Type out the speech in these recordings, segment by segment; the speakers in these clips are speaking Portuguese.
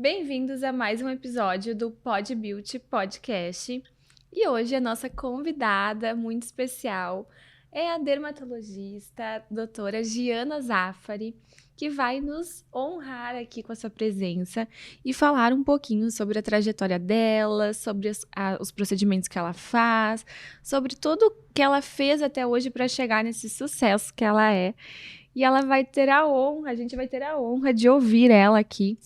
Bem-vindos a mais um episódio do Pod Beauty Podcast. E hoje a nossa convidada muito especial é a dermatologista doutora Giana Zaffari, que vai nos honrar aqui com a sua presença e falar um pouquinho sobre a trajetória dela, sobre os procedimentos que ela faz, sobre tudo que ela fez até hoje para chegar nesse sucesso que ela é. E ela vai ter a honra, a gente vai ter a honra de ouvir ela aqui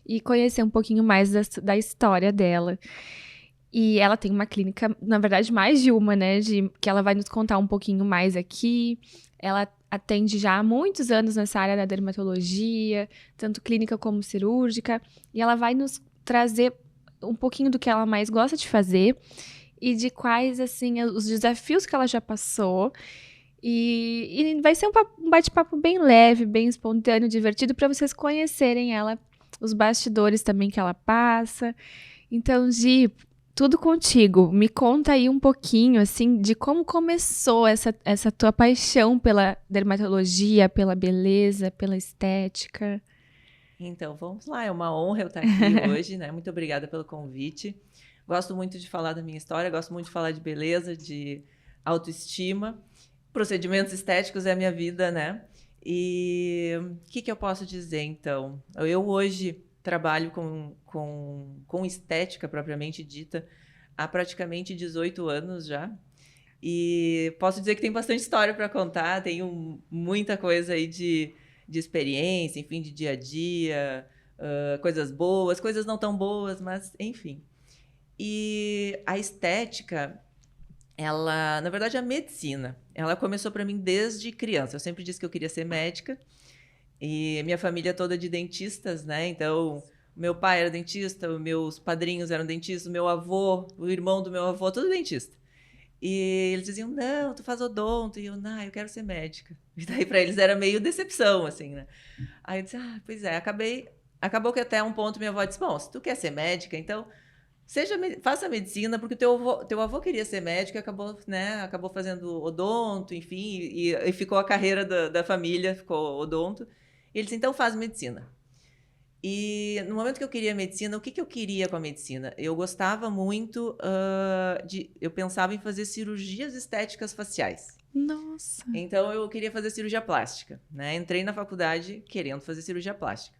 e conhecer um pouquinho mais da história dela. E ela tem uma clínica, na verdade, mais de uma, né? Que ela vai nos contar um pouquinho mais aqui. Ela atende já há muitos anos nessa área da dermatologia, tanto clínica como cirúrgica. E ela vai nos trazer um pouquinho do que ela mais gosta de fazer e de quais, assim, os desafios que ela já passou. E vai ser um bate-papo bem leve, bem espontâneo, divertido, para vocês conhecerem ela, os bastidores também que ela passa. Então, Gi, tudo contigo. Me conta aí um pouquinho, assim, de como começou essa tua paixão pela dermatologia, pela beleza, pela estética. Então, vamos lá. É uma honra eu estar aqui hoje, né? Muito obrigada pelo convite. Gosto muito de falar da minha história, gosto muito de falar de beleza, de autoestima. Procedimentos estéticos é a minha vida, né? E o que eu posso dizer, então? Eu hoje trabalho com estética propriamente dita há praticamente 18 anos já. E posso dizer que tem bastante história para contar, tenho muita coisa aí de experiência, enfim, de dia a dia, coisas boas, coisas não tão boas, mas enfim. E a estética, ela, na verdade, a medicina, ela começou para mim desde criança. Eu sempre disse que eu queria ser médica e minha família toda de dentistas, né? Então, meu pai era dentista, meus padrinhos eram dentistas, meu avô, o irmão do meu avô, tudo dentista. E eles diziam, não, tu faz odonto. E eu, não, eu quero ser médica. E daí para eles era meio decepção, assim, né? Aí eu disse, pois é, acabou que até um ponto minha avó disse, bom, se tu quer ser médica, então faça medicina, porque teu avô queria ser médico e acabou, né, acabou fazendo odonto, enfim, e ficou a carreira da família, ficou odonto. E ele disse, então faz medicina. E no momento que eu queria medicina, o que eu queria com a medicina? Eu gostava muito eu pensava em fazer cirurgias estéticas faciais. Nossa! Então eu queria fazer cirurgia plástica, né? Entrei na faculdade querendo fazer cirurgia plástica.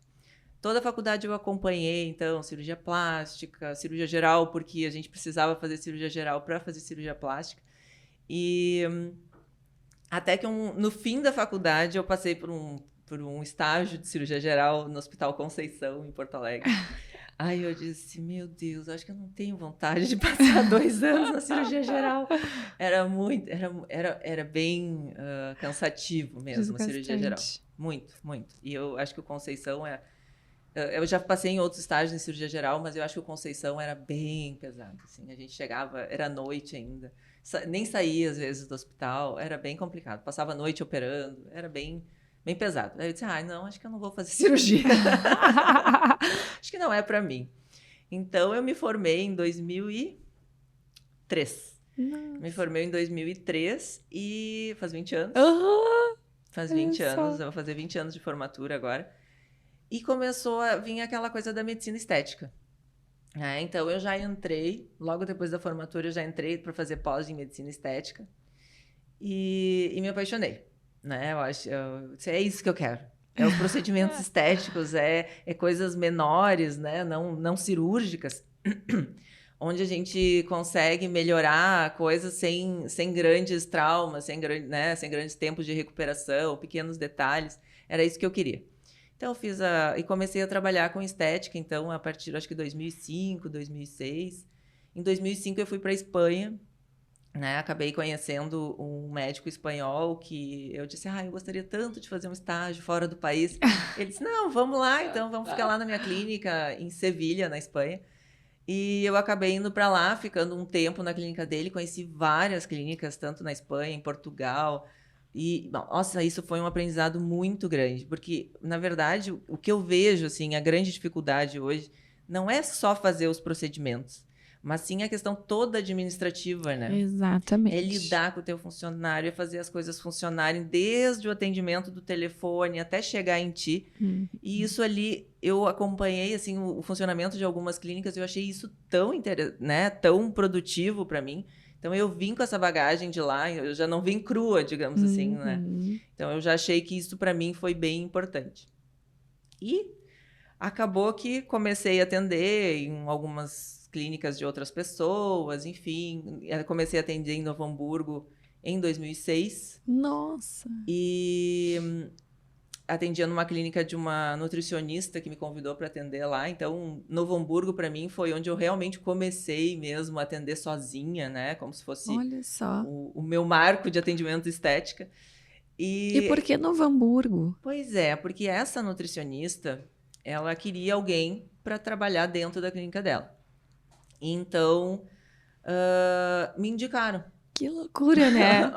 Toda a faculdade eu acompanhei, então, cirurgia plástica, cirurgia geral, porque a gente precisava fazer cirurgia geral para fazer cirurgia plástica. E até que no fim da faculdade eu passei por um estágio de cirurgia geral no Hospital Conceição, em Porto Alegre. Aí eu disse, meu Deus, acho que eu não tenho vontade de passar 2 anos na cirurgia geral. Era bem cansativo mesmo a cirurgia geral. Muito, muito. E eu acho que o Conceição eu já passei em outros estágios em cirurgia geral, mas eu acho que o Conceição era bem pesado. Assim. A gente chegava, era noite ainda. Nem saía, às vezes, do hospital. Era bem complicado. Passava a noite operando. Era bem pesado. Aí eu disse, não, acho que eu não vou fazer cirurgia. Acho que não é para mim. Então, eu me formei em 2003. Nossa. Me formei em 2003 e faz 20 anos. Faz 20 anos, eu vou fazer 20 anos de formatura agora. E começou a vir aquela coisa da medicina estética. Então, eu já entrei, logo depois da formatura, eu já entrei para fazer pós em medicina estética. E me apaixonei. Né? É isso que eu quero. É os procedimentos estéticos, é coisas menores, né? Não cirúrgicas, onde a gente consegue melhorar coisas sem grandes traumas, sem grandes tempos de recuperação, pequenos detalhes. Era isso que eu queria. Então, e comecei a trabalhar com estética, então, a partir, acho que 2005, 2006. Em 2005, eu fui para a Espanha, né? Acabei conhecendo um médico espanhol que eu disse, eu gostaria tanto de fazer um estágio fora do país. Ele disse, não, vamos lá, então, vamos ficar lá na minha clínica, em Sevilha, na Espanha. E eu acabei indo para lá, ficando um tempo na clínica dele, conheci várias clínicas, tanto na Espanha, em Portugal. E, nossa, isso foi um aprendizado muito grande, porque, na verdade, o que eu vejo, assim, a grande dificuldade hoje não é só fazer os procedimentos, mas sim a questão toda administrativa, né? Exatamente. É lidar com o teu funcionário, é fazer as coisas funcionarem desde o atendimento do telefone até chegar em ti. E isso ali, eu acompanhei assim, o funcionamento de algumas clínicas, eu achei isso tão, né, tão produtivo para mim. Então, eu vim com essa bagagem de lá, eu já não vim crua, digamos assim, né? Então, eu já achei que isso para mim foi bem importante. E acabou que comecei a atender em algumas clínicas de outras pessoas, enfim. Comecei a atender em Novo Hamburgo em 2006. Nossa! E atendia numa clínica de uma nutricionista que me convidou para atender lá. Então, Novo Hamburgo, para mim, foi onde eu realmente comecei mesmo a atender sozinha, né? Como se fosse Olha só. o meu marco de atendimento estética. E por que Novo Hamburgo? Pois é, porque essa nutricionista, ela queria alguém para trabalhar dentro da clínica dela. Então, me indicaram. Que loucura, né?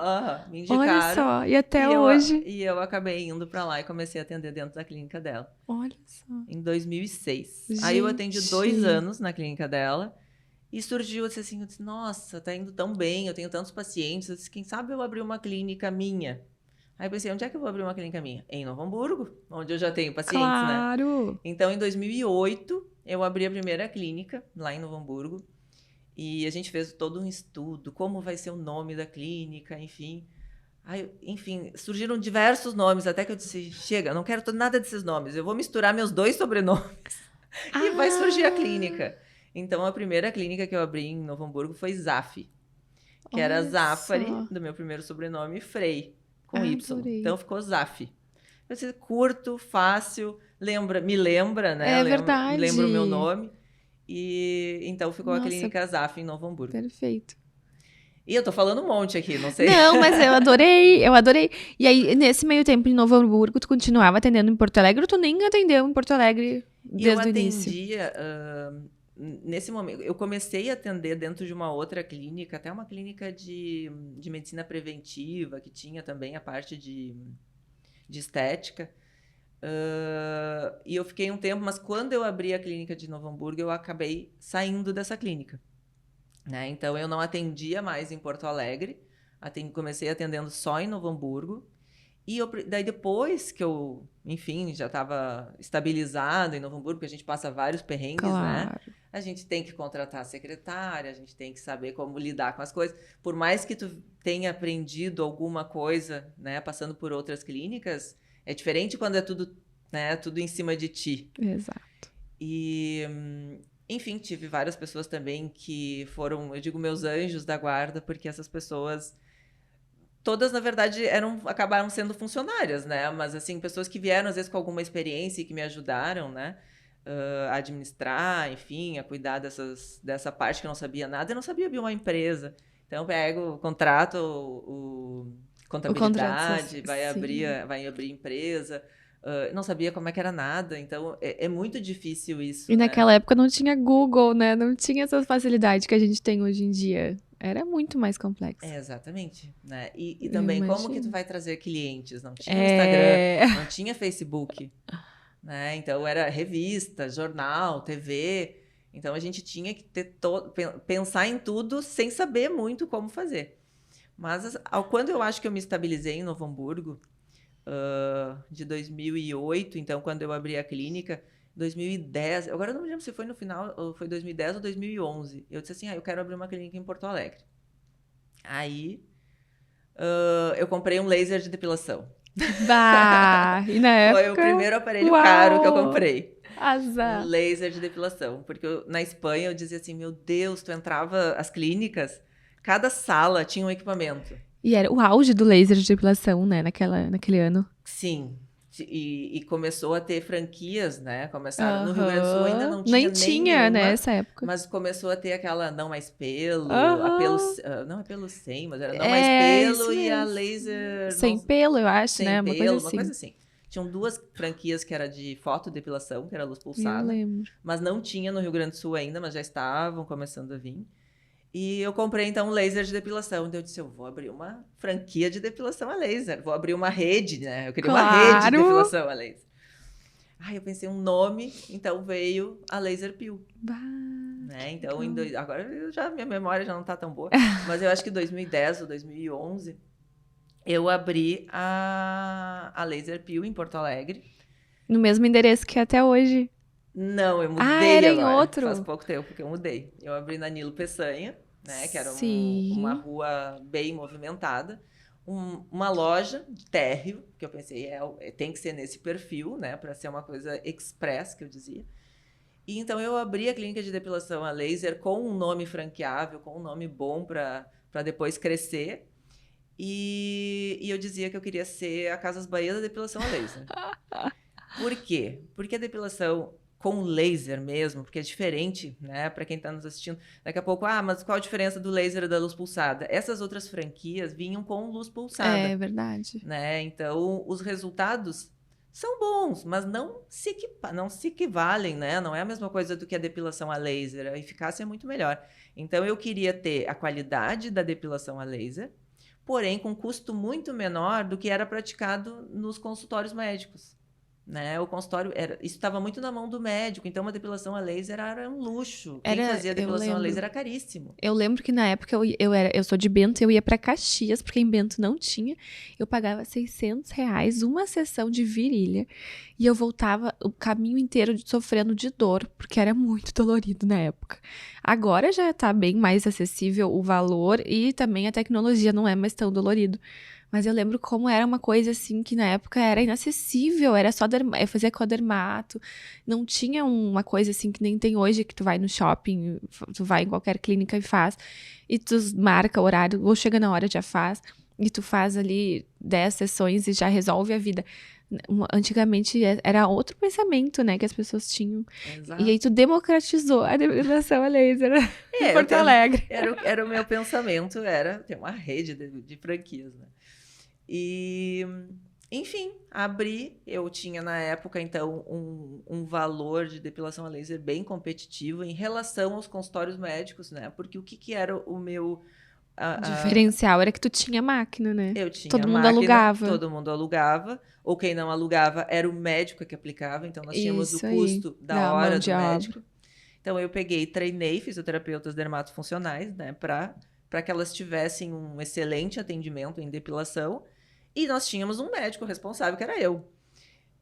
Me indicaram. Olha só, e até hoje. E eu acabei indo para lá e comecei a atender dentro da clínica dela. Olha só. Em 2006. Gente. Aí eu atendi 2 anos na clínica dela e surgiu assim, eu disse, nossa, tá indo tão bem, eu tenho tantos pacientes, eu disse, quem sabe eu abrir uma clínica minha? Aí eu pensei, onde é que eu vou abrir uma clínica minha? Em Novo Hamburgo, onde eu já tenho pacientes, claro. né? Então, em 2008, eu abri a primeira clínica lá em Novo Hamburgo. E a gente fez todo um estudo, como vai ser o nome da clínica, enfim. Aí, enfim, surgiram diversos nomes, até que eu disse, chega, não quero nada desses nomes, eu vou misturar meus 2 sobrenomes e vai surgir a clínica. Então, a primeira clínica que eu abri em Novo Hamburgo foi Zaf, que era Zafari, do meu primeiro sobrenome, e Frei, com Y. Adorei. Então, ficou Zaf. Eu disse, curto, fácil, me lembra, né? É verdade. Lembra o meu nome. E então ficou a clínica Zaf em Novo Hamburgo. Perfeito. E eu tô falando um monte aqui, não sei. Não, mas eu adorei. E aí, nesse meio tempo em Novo Hamburgo, tu continuava atendendo em Porto Alegre ou tu nem atendeu em Porto Alegre desde o início? Eu atendia, nesse momento, eu comecei a atender dentro de uma outra clínica, até uma clínica de medicina preventiva, que tinha também a parte de estética. E eu fiquei um tempo, mas quando eu abri a clínica de Novo Hamburgo, eu acabei saindo dessa clínica, né? Então, eu não atendia mais em Porto Alegre, comecei atendendo só em Novo Hamburgo, e daí depois que eu, enfim, já estava estabilizado em Novo Hamburgo, porque a gente passa vários perrengues, né? A gente tem que contratar a secretária, a gente tem que saber como lidar com as coisas. Por mais que tu tenha aprendido alguma coisa, né, passando por outras clínicas, é diferente quando é tudo, né, tudo em cima de ti. Exato. E, enfim, tive várias pessoas também que foram, eu digo, meus anjos da guarda, porque essas pessoas, todas, na verdade, acabaram sendo funcionárias, né? Mas, assim, pessoas que vieram, às vezes, com alguma experiência e que me ajudaram, né? A administrar, enfim, a cuidar dessa parte que eu não sabia nada. Eu não sabia abrir uma empresa. Então, eu pego, contrato contabilidade, vai abrir empresa. Não sabia como é que era nada, então é muito difícil isso. E naquela época não tinha Google, né? Não tinha essa facilidade que a gente tem hoje em dia. Era muito mais complexo. Exatamente. Né? E também, como que tu vai trazer clientes? Não tinha Instagram, não tinha Facebook. Né? Então, era revista, jornal, TV. Então, a gente tinha que pensar em tudo sem saber muito como fazer. Mas quando eu acho que eu me estabilizei em Novo Hamburgo, de 2008, então, quando eu abri a clínica, 2010, agora eu não me lembro se foi no final, ou foi 2010 ou 2011, eu disse assim, eu quero abrir uma clínica em Porto Alegre. Aí, eu comprei um laser de depilação. Bah, e na época... Foi o primeiro aparelho caro que eu comprei. Azar. Um laser de depilação. Porque na Espanha eu dizia assim, meu Deus, tu entrava as clínicas, cada sala tinha um equipamento. E era o auge do laser de depilação, né, naquele ano. Sim. E começou a ter franquias, né? Começaram no Rio Grande do Sul, ainda não tinha nem tinha, nenhuma, né, essa época. Mas começou a ter aquela não mais pelo, não é pelo sem, mas era não mais pelo e a laser... Sem pelo, eu acho, né? Uma coisa assim. Tinham 2 franquias que era de fotodepilação, que era luz pulsada. Eu lembro. Mas não tinha no Rio Grande do Sul ainda, mas já estavam começando a vir. E eu comprei, então, um laser de depilação. Então, eu disse, eu vou abrir uma franquia de depilação a laser. Vou abrir uma rede, né? Eu queria uma rede de depilação a laser. Eu pensei um nome, então veio a Laser Pill. né? Então, agora minha memória já não tá tão boa, mas eu acho que em 2010 ou 2011 eu abri a Laser Peel em Porto Alegre. No mesmo endereço que até hoje. Não, eu Ah, mudei era em agora. Faz outro? pouco tempo que eu mudei. Eu abri na Nilo Peçanha, né? Que era uma Sim. rua bem movimentada. Uma loja de térreo, que eu pensei, tem que ser nesse perfil, né? Para ser uma coisa express, que eu dizia. E então eu abri a clínica de depilação a laser com um nome franqueável, com um nome bom para depois crescer. E eu dizia que eu queria ser a Casas Bahia da depilação a laser. Por quê? Porque a depilação com laser mesmo, porque é diferente, né? Para quem está nos assistindo, daqui a pouco, mas qual a diferença do laser e da luz pulsada? Essas outras franquias vinham com luz pulsada. É verdade. Né? Então, os resultados são bons, mas não se equivalem, né? Não é a mesma coisa do que a depilação a laser. A eficácia é muito melhor. Então, eu queria ter a qualidade da depilação a laser, porém com custo muito menor do que era praticado nos consultórios médicos. Né? O consultório isso estava muito na mão do médico, então uma depilação a laser era um luxo. Quem fazia depilação a laser era caríssimo. Eu lembro que na época eu sou de Bento, eu ia para Caxias, porque em Bento não tinha. Eu pagava R$600 uma sessão de virilha e eu voltava o caminho inteiro sofrendo de dor, porque era muito dolorido na época. Agora já tá bem mais acessível o valor e também a tecnologia não é mais tão dolorido. Mas eu lembro como era uma coisa assim que na época era inacessível, era só fazer com a dermato, não tinha uma coisa assim que nem tem hoje, que tu vai no shopping, tu vai em qualquer clínica e faz, e tu marca o horário, ou chega na hora já faz, e tu faz ali 10 sessões e já resolve a vida. Antigamente era outro pensamento, né, que as pessoas tinham. Exato. E aí tu democratizou a depilação a laser em Porto Alegre. Era o meu pensamento, era ter uma rede de franquias, né? E, enfim, abri. Eu tinha na época, então, um valor de depilação a laser bem competitivo em relação aos consultórios médicos, né? Porque o que era o meu... diferencial era que tu tinha máquina, né? Eu tinha todo mundo máquina, alugava. Todo mundo alugava. Ou quem não alugava era o médico que aplicava. Então, nós tínhamos o custo da hora do médico. Então, eu peguei e treinei fisioterapeutas dermatofuncionais, né? Para que elas tivessem um excelente atendimento em depilação. E nós tínhamos um médico responsável, que era eu.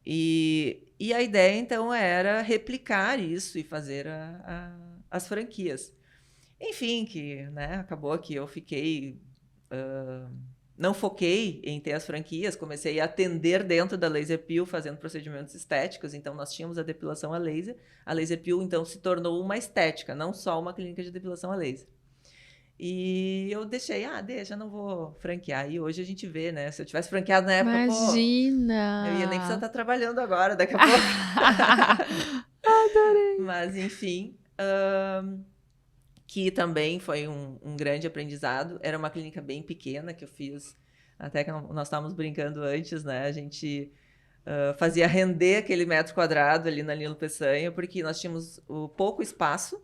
E a ideia, então, era replicar isso e fazer as franquias. Enfim, né, acabou que eu fiquei... não foquei em ter as franquias, comecei a atender dentro da Laser Peel, fazendo procedimentos estéticos. Então, nós tínhamos a depilação a laser. A Laser Peel, então, se tornou uma estética, não só uma clínica de depilação a laser. E eu deixei, deixa, não vou franquear. E hoje a gente vê, né? Se eu tivesse franqueado na época, imagina! Eu ia nem precisar estar trabalhando agora, daqui a pouco. Adorei! Mas, enfim, que também foi um grande aprendizado. Era uma clínica bem pequena que eu fiz, até que nós estávamos brincando antes, né? A gente fazia render aquele metro quadrado ali na Nilo Peçanha, porque nós tínhamos pouco espaço,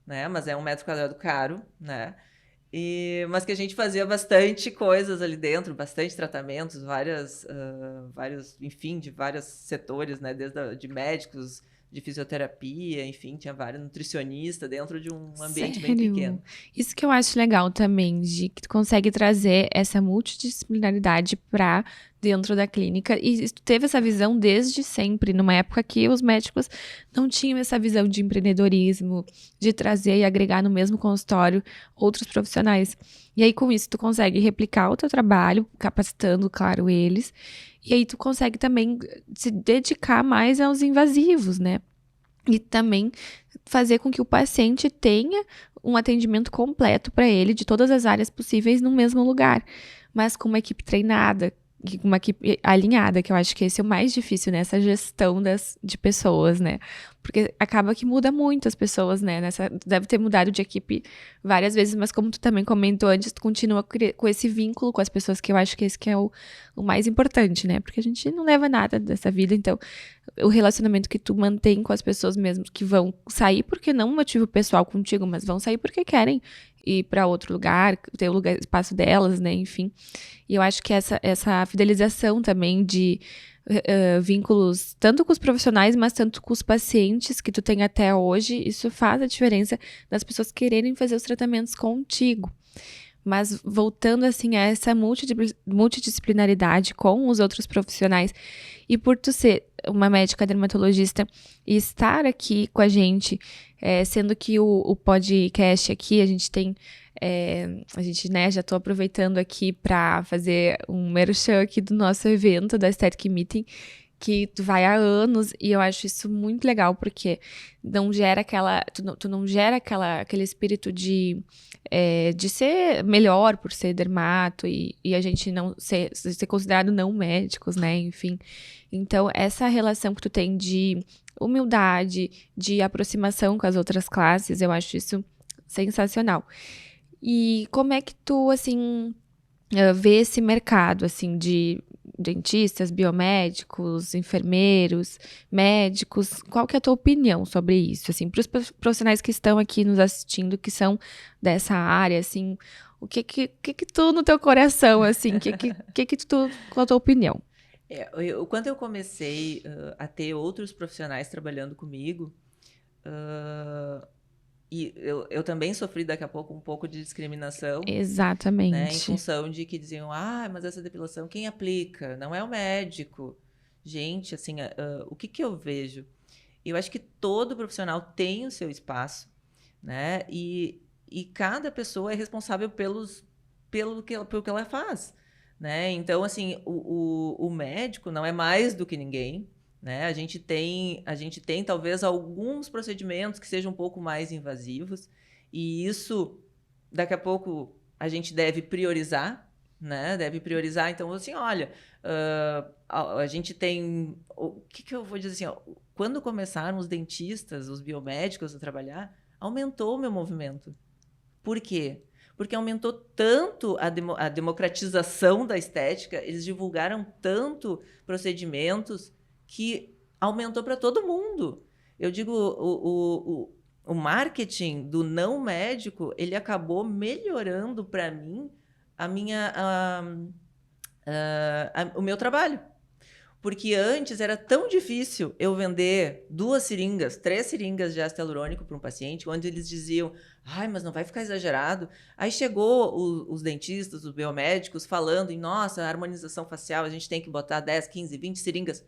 né? Mas é um metro quadrado caro, né? Mas que a gente fazia bastante coisas ali dentro, bastante tratamentos, vários, enfim, de vários setores, né? Desde de médicos, de fisioterapia, enfim, tinha vários nutricionistas dentro de um ambiente bem pequeno. Isso que eu acho legal também, de que tu consegue trazer essa multidisciplinaridade para dentro da clínica, e tu teve essa visão desde sempre, numa época que os médicos não tinham essa visão de empreendedorismo, de trazer e agregar no mesmo consultório outros profissionais. E aí, com isso, tu consegue replicar o teu trabalho, capacitando, claro, eles, e aí tu consegue também se dedicar mais aos invasivos, né? E também fazer com que o paciente tenha um atendimento completo para ele, de todas as áreas possíveis, no mesmo lugar, mas com uma equipe treinada, uma equipe alinhada, que eu acho que esse é o mais difícil, né? Essa gestão de pessoas, né? Porque acaba que muda muito as pessoas, né? Deve ter mudado de equipe várias vezes, mas como tu também comentou antes, tu continua com esse vínculo com as pessoas, que eu acho que esse que é o mais importante, né? Porque a gente não leva nada dessa vida, então o relacionamento que tu mantém com as pessoas mesmo, que vão sair porque não um motivo pessoal contigo, mas vão sair porque querem ir para outro lugar, ter o espaço delas, né? Enfim. E eu acho que essa fidelização também de vínculos tanto com os profissionais, mas tanto com os pacientes que tu tem até hoje. Isso faz a diferença das pessoas quererem fazer os tratamentos contigo. Mas voltando assim a essa multidisciplinaridade com os outros profissionais, e por tu ser uma médica dermatologista e estar aqui com a gente, sendo que o podcast aqui, a gente tem, né, já estou aproveitando aqui para fazer um merchan aqui do nosso evento, da Aesthetic Meeting, que tu vai há anos, e eu acho isso muito legal, porque não gera tu não gera aquele espírito de ser melhor por ser dermato, e a gente não ser considerado não médicos, né, enfim. Então, essa relação que tu tem de humildade, de aproximação com as outras classes, eu acho isso sensacional. E como é que tu, assim, vê esse mercado, assim, de dentistas, biomédicos, enfermeiros, médicos? Qual que é a tua opinião sobre isso? Assim, para os profissionais que estão aqui nos assistindo, que são dessa área, assim, o que tu no teu coração, assim, qual a tua opinião? Quando eu comecei a ter outros profissionais trabalhando comigo, e eu também sofri daqui a pouco um pouco de discriminação. Exatamente. Né, em função de que diziam, mas essa depilação quem aplica? Não é o médico. Gente, assim, o que eu vejo? Eu acho que todo profissional tem o seu espaço, né? E cada pessoa é responsável pelo que ela faz, né? Então, assim, o médico não é mais do que ninguém, né? A gente tem talvez alguns procedimentos que sejam um pouco mais invasivos, e isso, daqui a pouco, a gente deve priorizar, né? Deve priorizar. Então, assim, olha, a gente tem... O que eu vou dizer assim? Ó, quando começaram os dentistas, os biomédicos a trabalhar, aumentou o meu movimento. Por quê? Porque aumentou tanto a democratização da estética, eles divulgaram tanto procedimentos que aumentou para todo mundo. Eu digo, o marketing do não médico, ele acabou melhorando para mim o meu trabalho. Porque antes era tão difícil eu vender 2 seringas, 3 seringas de ácido hialurônico para um paciente, onde eles diziam, mas não vai ficar exagerado. Aí chegou os dentistas, os biomédicos, falando em, nossa, harmonização facial, a gente tem que botar 10, 15, 20 seringas.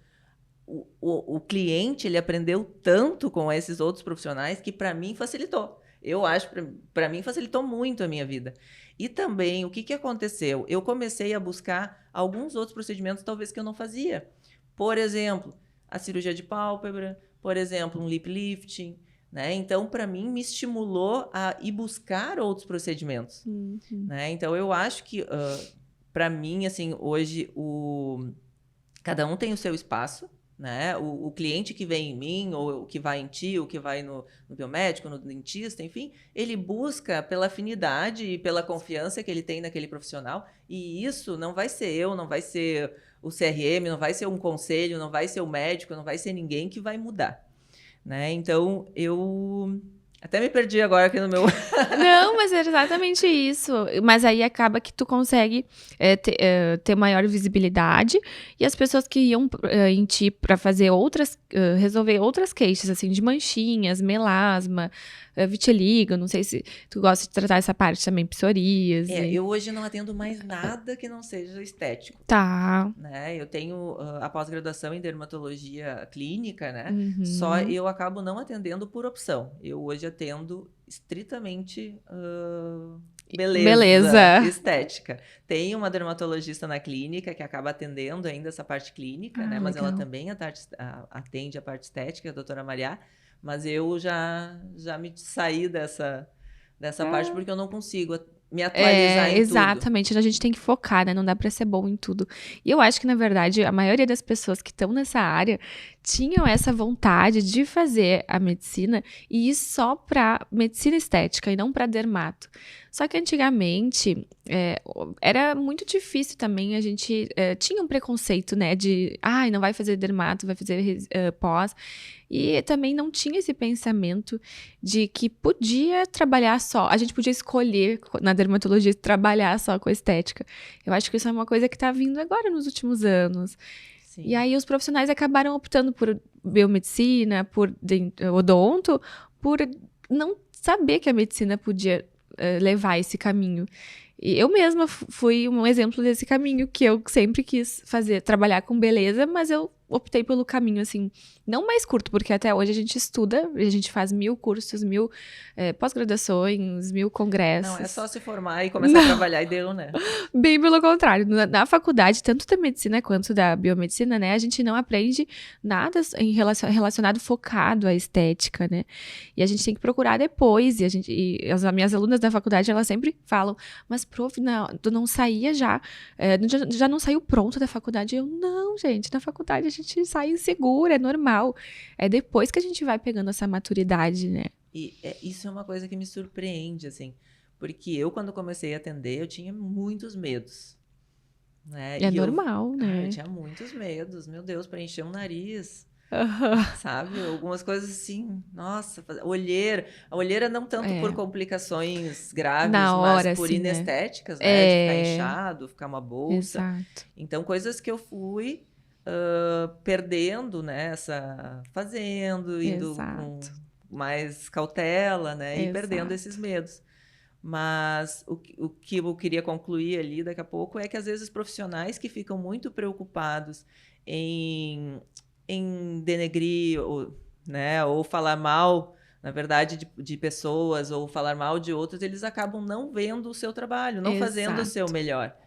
O cliente, ele aprendeu tanto com esses outros profissionais que para mim facilitou. Eu acho, para mim facilitou muito a minha vida. E também, o que aconteceu? Eu comecei a buscar alguns outros procedimentos, talvez, que eu não fazia. Por exemplo, a cirurgia de pálpebra, por exemplo, um lip lifting, né? Então, para mim, me estimulou a ir buscar outros procedimentos. Uhum. Né? Então, eu acho que, para mim, assim, hoje, cada um tem o seu espaço, né? O cliente que vem em mim, ou o que vai em ti, ou que vai no biomédico, no dentista, enfim, ele busca pela afinidade e pela confiança que ele tem naquele profissional, e isso não vai ser eu, não vai ser o CRM, não vai ser um conselho, não vai ser o médico, não vai ser ninguém que vai mudar, né? Então, eu até me perdi agora aqui no meu... Não, mas é exatamente isso. Mas aí acaba que tu consegue ter maior visibilidade, e as pessoas que iam em ti para fazer resolver outras queixas, assim, de manchinhas, melasma, vitiligo, não sei se tu gosta de tratar essa parte também, psoríase. Eu hoje não atendo mais nada que não seja estético. Tá. Né? Eu tenho a pós-graduação em dermatologia clínica, né? Uhum. Só eu acabo não atendendo por opção. Eu hoje atendo estritamente beleza estética. Tem uma dermatologista na clínica que acaba atendendo ainda essa parte clínica, né? Mas legal. ela também atende a parte estética, a doutora Maria. Mas eu já me saí dessa parte, porque eu não consigo me atualizar em exatamente, tudo. A gente tem que focar, né? Não dá pra ser bom em tudo. E eu acho que, na verdade, a maioria das pessoas que estão nessa área tinham essa vontade de fazer a medicina e ir só pra medicina estética e não pra dermato. Só que antigamente era muito difícil também, a gente tinha um preconceito, né? De, não vai fazer dermato, vai fazer pós. E também não tinha esse pensamento de que podia trabalhar só, a gente podia escolher na dermatologia trabalhar só com a estética. Eu acho que isso é uma coisa que está vindo agora nos últimos anos. Sim. E aí os profissionais acabaram optando por biomedicina, por odonto, por não saber que a medicina podia levar esse caminho. E eu mesma fui um exemplo desse caminho, que eu sempre quis fazer, trabalhar com beleza, mas eu optei pelo caminho, assim, não mais curto, porque até hoje a gente estuda, a gente faz 1000 cursos, 1000 pós-graduações, 1000 congressos. Não, é só se formar e começar a trabalhar e deu, né? Bem pelo contrário. Na faculdade, tanto da medicina quanto da biomedicina, né, a gente não aprende nada relacionado, focado à estética, né? E a gente tem que procurar depois. E as minhas alunas da faculdade, elas sempre falam, mas, prof, não, tu não saía já? Já não saiu pronto da faculdade? Eu, não, gente, na faculdade a gente sai insegura, é normal. É depois que a gente vai pegando essa maturidade, né? E isso é uma coisa que me surpreende, assim. Porque eu, quando comecei a atender, eu tinha muitos medos. Né? É normal, né? Eu tinha muitos medos. Meu Deus, para encher um nariz. Uhum. Sabe? Algumas coisas assim, nossa, olheira. A olheira não tanto por complicações graves, Na hora, mas por assim, inestéticas, né? De ficar inchado, ficar uma bolsa. Exato. Então, coisas que eu fui perdendo, né? Fazendo, indo com mais cautela, né? E perdendo esses medos. Mas o que eu queria concluir ali daqui a pouco é que, às vezes, os profissionais que ficam muito preocupados em denegrir, né, ou falar mal, na verdade, de pessoas, ou falar mal de outros, eles acabam não vendo o seu trabalho, não fazendo o seu melhor,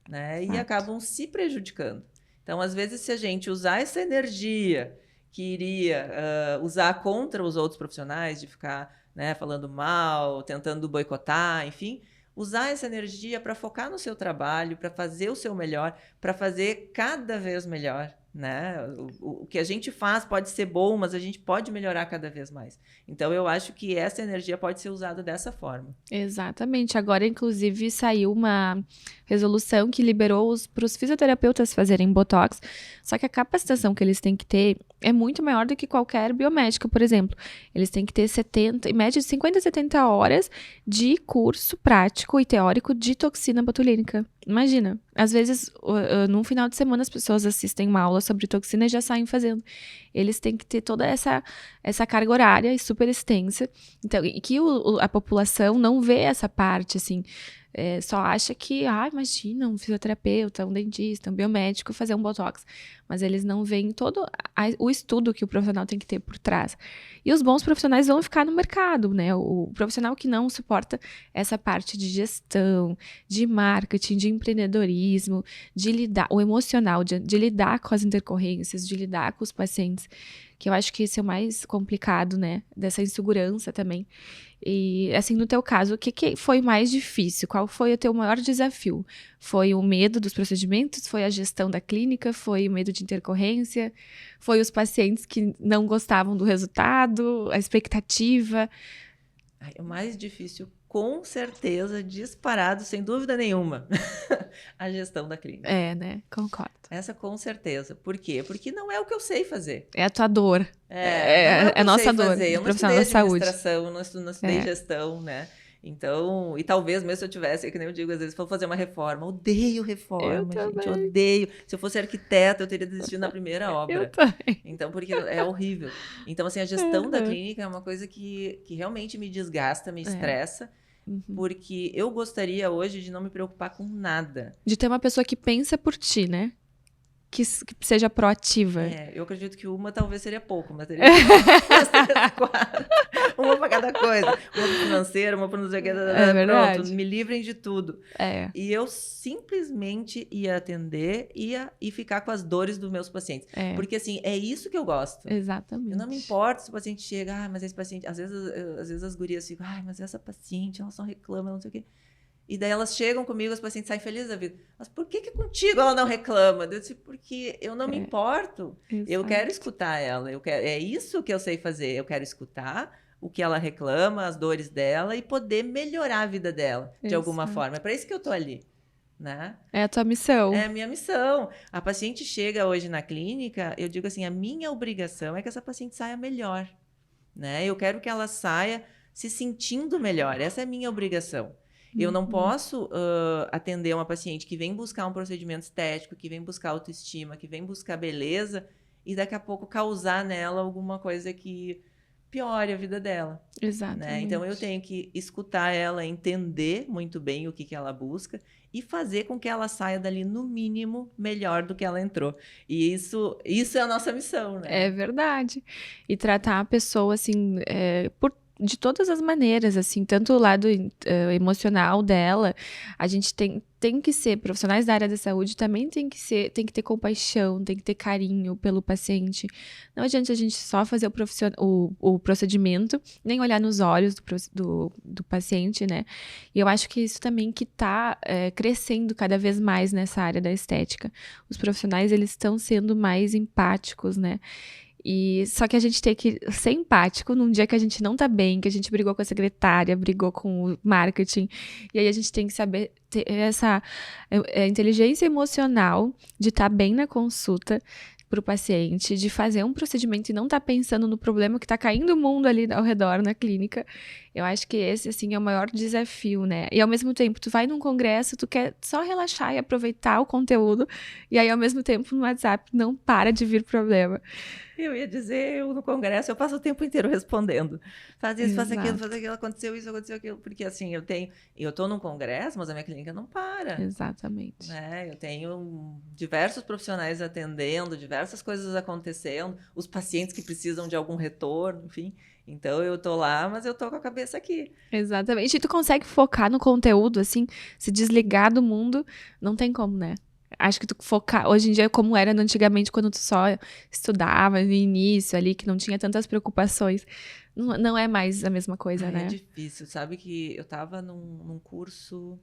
né? E acabam se prejudicando. Então, às vezes, se a gente usar essa energia que iria usar contra os outros profissionais, de ficar, né, falando mal, tentando boicotar, enfim, usar essa energia para focar no seu trabalho, para fazer o seu melhor, para fazer cada vez melhor, né? O que a gente faz pode ser bom, mas a gente pode melhorar cada vez mais. Então, eu acho que essa energia pode ser usada dessa forma. Exatamente. Agora, inclusive, saiu uma resolução que liberou para os fisioterapeutas fazerem Botox, só que a capacitação que eles têm que ter é muito maior do que qualquer biomédica, por exemplo. Eles têm que ter em média de 50 a 70 horas de curso prático e teórico de toxina botulínica. Imagina, às vezes, num final de semana, as pessoas assistem uma aula sobre toxina e já saem fazendo. Eles têm que ter toda essa carga horária super extensa. Então, e que a população não vê essa parte, assim, só acha que, imagina, um fisioterapeuta, um dentista, um biomédico fazer um botox. Mas eles não veem todo o estudo que o profissional tem que ter por trás. E os bons profissionais vão ficar no mercado, né? O profissional que não suporta essa parte de gestão, de marketing, de empreendedorismo, de lidar, o emocional, de lidar com as intercorrências, de lidar com os pacientes, que eu acho que esse é o mais complicado, né? Dessa insegurança também. E, assim, no teu caso, o que foi mais difícil? Qual foi o teu maior desafio? Foi o medo dos procedimentos? Foi a gestão da clínica? Foi o medo de intercorrência? Foi os pacientes que não gostavam do resultado? A expectativa? O mais difícil, com certeza, disparado, sem dúvida nenhuma, a gestão da clínica. Né? Concordo. Essa com certeza. Por quê? Porque não é o que eu sei fazer. É a tua dor. É a nossa dor. Fazer. Eu não profissional estudei da saúde. administração, não estudei gestão, né? Então, e talvez mesmo se eu tivesse, que nem eu digo, às vezes, for fazer uma reforma, odeio reforma, gente, odeio. Se eu fosse arquiteta, eu teria desistido na primeira obra. Eu também. Então, porque é horrível. Então, assim, a gestão da clínica é uma coisa que realmente me desgasta, me estressa, porque eu gostaria hoje de não me preocupar com nada. De ter uma pessoa que pensa por ti, né? Que seja proativa. Eu acredito que uma talvez seria pouco, mas teria quatro. Uma para cada coisa. Uma para financeira, uma para não sei o que. Pronto, me livrem de tudo. E eu simplesmente ia atender e ficar com as dores dos meus pacientes. Porque, assim, é isso que eu gosto. Exatamente. Eu não me importo se o paciente chega, mas esse paciente... Às vezes as gurias ficam, mas essa paciente, ela só reclama, não sei o quê. E daí elas chegam comigo, as pacientes saem felizes da vida. Mas por que contigo ela não reclama? Eu disse, porque eu não me importo. Exato. Eu quero escutar ela. É isso que eu sei fazer. Eu quero escutar o que ela reclama, as dores dela e poder melhorar a vida dela de alguma forma. É para isso que eu tô ali. Né? É a tua missão. É a minha missão. A paciente chega hoje na clínica, eu digo assim, a minha obrigação é que essa paciente saia melhor. Né? Eu quero que ela saia se sentindo melhor. Essa é a minha obrigação. Eu não posso atender uma paciente que vem buscar um procedimento estético, que vem buscar autoestima, que vem buscar beleza, e daqui a pouco causar nela alguma coisa que piore a vida dela. Né? Então, eu tenho que escutar ela, entender muito bem o que ela busca e fazer com que ela saia dali, no mínimo, melhor do que ela entrou. E isso é a nossa missão, né? É verdade. E tratar a pessoa, assim, de todas as maneiras, assim, tanto o lado emocional dela, a gente tem que ser, profissionais da área da saúde também tem que ter compaixão, tem que ter carinho pelo paciente. Não adianta a gente só fazer o procedimento, nem olhar nos olhos do paciente, né? E eu acho que isso também que tá crescendo cada vez mais nessa área da estética. Os profissionais, eles estão sendo mais empáticos, né? E só que a gente tem que ser empático num dia que a gente não tá bem, que a gente brigou com a secretária, brigou com o marketing. E aí a gente tem que saber ter essa inteligência emocional de estar bem na consulta para o paciente, de fazer um procedimento e não estar pensando no problema que está caindo o mundo ali ao redor na clínica. Eu acho que esse, assim, é o maior desafio, né? E ao mesmo tempo, tu vai num congresso, tu quer só relaxar e aproveitar o conteúdo, e aí ao mesmo tempo no WhatsApp não para de vir problema. Eu ia dizer, eu no congresso, eu passo o tempo inteiro respondendo. Faz isso, faz aquilo, aconteceu isso, aconteceu aquilo. Porque assim, eu tô num congresso, mas a minha clínica não para. Exatamente. Né? Eu tenho diversos profissionais atendendo, diversas coisas acontecendo, os pacientes que precisam de algum retorno, enfim. Então, eu tô lá, mas eu tô com a cabeça aqui. Exatamente. E tu consegue focar no conteúdo, assim, se desligar do mundo, não tem como, né? Acho que tu focar, hoje em dia, como era antigamente, quando tu só estudava no início ali, que não tinha tantas preocupações, não é mais a mesma coisa, né? É difícil, sabe que eu tava num curso,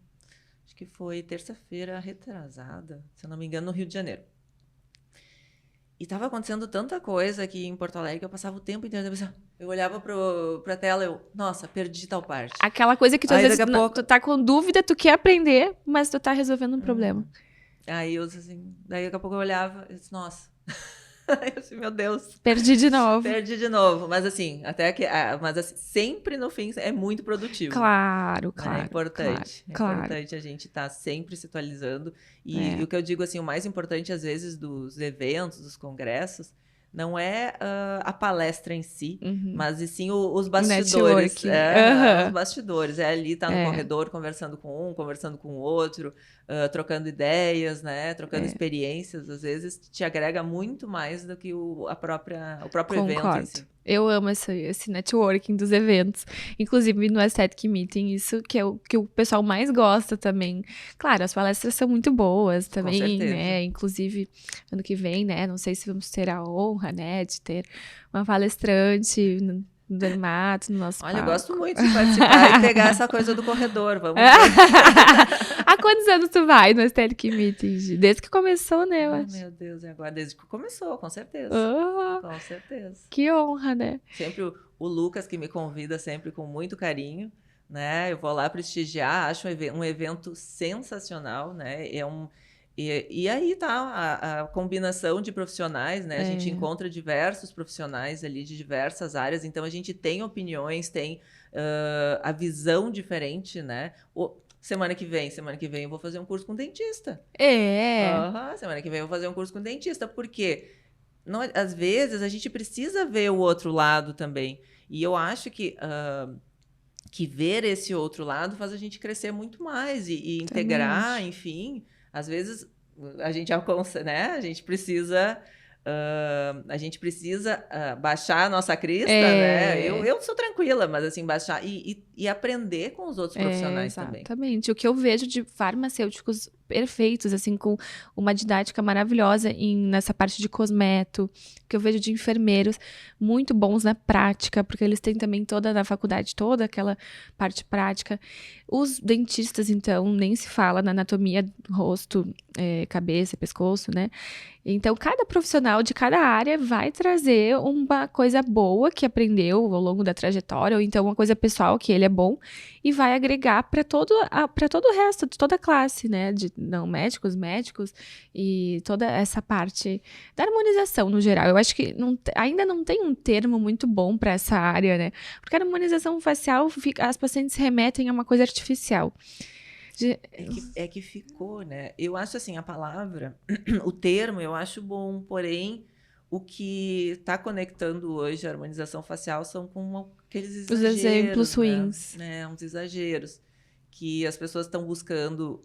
acho que foi terça-feira retrasada, se eu não me engano, no Rio de Janeiro. E tava acontecendo tanta coisa aqui em Porto Alegre que eu passava o tempo inteiro, eu olhava pra tela, nossa, perdi tal parte. Aquela coisa que tu às vezes tu tá com dúvida, tu quer aprender, mas tu tá resolvendo um problema. Aí eu assim, daí daqui a pouco eu olhava e disse, nossa. Aí eu disse, meu Deus. Perdi de novo. Perdi de novo. Mas assim, mas assim, sempre no fim é muito produtivo. Claro. É importante. Claro. É importante a gente estar sempre se atualizando. E o que eu digo assim, o mais importante às vezes dos eventos, dos congressos, não é a palestra em si, mas e sim os bastidores. Os bastidores. É ali estar no corredor conversando com um, conversando com o outro, trocando ideias, né? Trocando experiências. Às vezes te agrega muito mais do que o próprio evento em si. Eu amo esse networking dos eventos. Inclusive no Aesthetic Meeting, isso que é o que o pessoal mais gosta também. Claro, as palestras são muito boas também, né? Inclusive, ano que vem, né? Não sei se vamos ter a honra, né? De ter uma palestrante no Dermato, no nosso palco. Eu gosto muito de participar e pegar essa coisa do corredor. Vamos ver. Há quantos anos tu vai no Aesthetic Meeting? Desde que começou, né? Meu Deus, e agora? Desde que começou, com certeza. Com certeza. Que honra, né? Sempre o Lucas que me convida sempre com muito carinho, né? Eu vou lá prestigiar, acho um evento sensacional, né? E aí tá a combinação de profissionais, né? A gente encontra diversos profissionais ali de diversas áreas, então a gente tem opiniões, tem a visão diferente, né? Semana que vem eu vou fazer um curso com dentista. Semana que vem eu vou fazer um curso com dentista, porque às vezes a gente precisa ver o outro lado também. E eu acho que ver esse outro lado faz a gente crescer muito mais e integrar, enfim. Às vezes a gente né? A gente precisa baixar a nossa crista, né? Eu sou tranquila, mas assim, baixar e aprender com os outros profissionais também. Exatamente. O que eu vejo de farmacêuticos perfeitos, assim, com uma didática maravilhosa nessa parte de cosmeto, que eu vejo de enfermeiros muito bons na prática, porque eles têm também na faculdade, toda aquela parte prática. Os dentistas, então, nem se fala na anatomia do rosto, cabeça, pescoço, né? Então, cada profissional de cada área vai trazer uma coisa boa que aprendeu ao longo da trajetória, ou então uma coisa pessoal que ele é bom, e vai agregar para todo o resto, de toda a classe, né? não médicos, médicos, e toda essa parte da harmonização no geral. Eu acho que ainda não tem um termo muito bom para essa área, né? Porque a harmonização facial, as pacientes remetem a uma coisa artificial. É que ficou, né? Eu acho assim, a palavra, o termo, eu acho bom, porém, o que está conectando hoje a harmonização facial são com aqueles Os exemplos exageros, ruins. né? Uns exageros que as pessoas estão buscando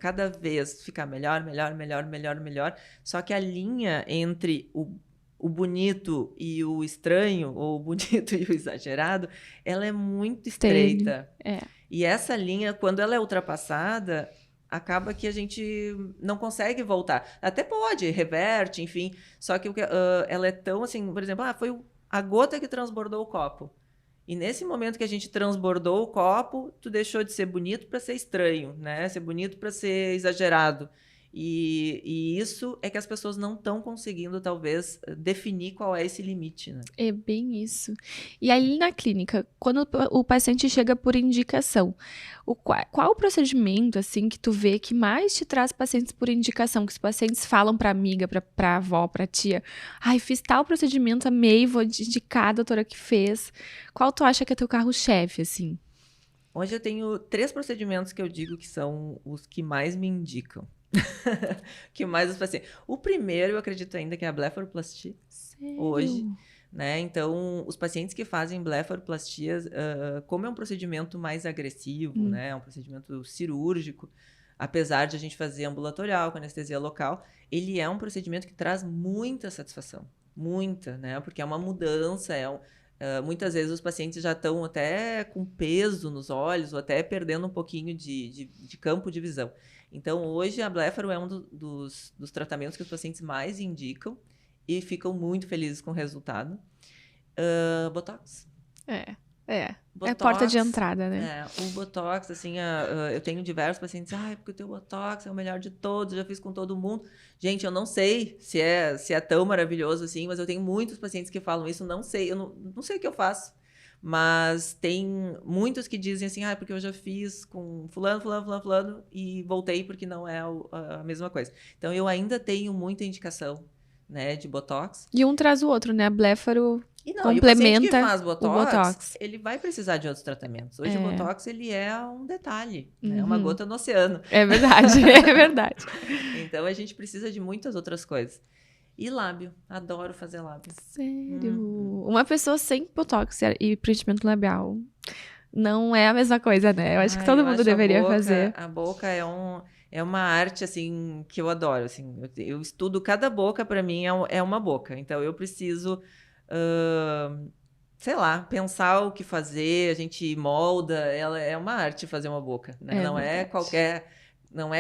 cada vez ficar melhor, melhor, melhor, melhor, melhor. Só que a linha entre o bonito e o estranho, ou o bonito e o exagerado, ela é muito estreita. É. E essa linha, quando ela é ultrapassada, acaba que a gente não consegue voltar. Até pode, reverte, enfim. Só que ela é tão assim, por exemplo, foi a gota que transbordou o copo. E nesse momento que a gente transbordou o copo, tu deixou de ser bonito para ser estranho, né? Ser bonito para ser exagerado. E isso é que as pessoas não estão conseguindo, talvez, definir qual é esse limite, né? É bem isso. E aí, na clínica, quando o paciente chega por indicação, qual o procedimento, assim, que tu vê que mais te traz pacientes por indicação? Que os pacientes falam pra amiga, pra avó, pra tia, ai, fiz tal procedimento, amei, vou indicar a doutora que fez. Qual tu acha que é teu carro-chefe, assim? Hoje eu tenho 3 procedimentos que eu digo que são os que mais me indicam. Que mais os pacientes. O primeiro, eu acredito ainda que é a blefaroplastia. Sério? Hoje, né? Então, os pacientes que fazem blefaroplastias, como é um procedimento mais agressivo, né? É um procedimento cirúrgico, apesar de a gente fazer ambulatorial, com anestesia local, ele é um procedimento que traz muita satisfação. Muita, né? Porque é uma mudança, muitas vezes os pacientes já estão até com peso nos olhos, ou até perdendo um pouquinho de campo de visão. Então, hoje, a blefaro é um dos tratamentos que os pacientes mais indicam e ficam muito felizes com o resultado. Botox. É Botox, a porta de entrada, né? O Botox, assim, eu tenho diversos pacientes, porque o teu Botox é o melhor de todos, já fiz com todo mundo. Gente, eu não sei se é tão maravilhoso assim, mas eu tenho muitos pacientes que falam isso, não sei, eu não sei o que eu faço. Mas tem muitos que dizem assim, porque eu já fiz com fulano, fulano, fulano, fulano, e voltei porque não é a mesma coisa. Então, eu ainda tenho muita indicação, né, de Botox. E um traz o outro, né? A blefaro E o paciente que complementa faz o Botox. ele vai precisar de outros tratamentos. Hoje o Botox, ele é um detalhe, né? Uhum. Uma gota no oceano. É verdade, é verdade. Então, a gente precisa de muitas outras coisas. E lábio, adoro fazer lábio. Sério? Uma pessoa sem Botox e preenchimento labial não é a mesma coisa, né? Eu acho que todo mundo deveria fazer. A boca é uma arte, assim, que eu adoro, assim. Eu estudo cada boca, para mim, é uma boca. Então, eu preciso, sei lá, pensar o que fazer, a gente molda, ela é uma arte fazer uma boca, né? Não é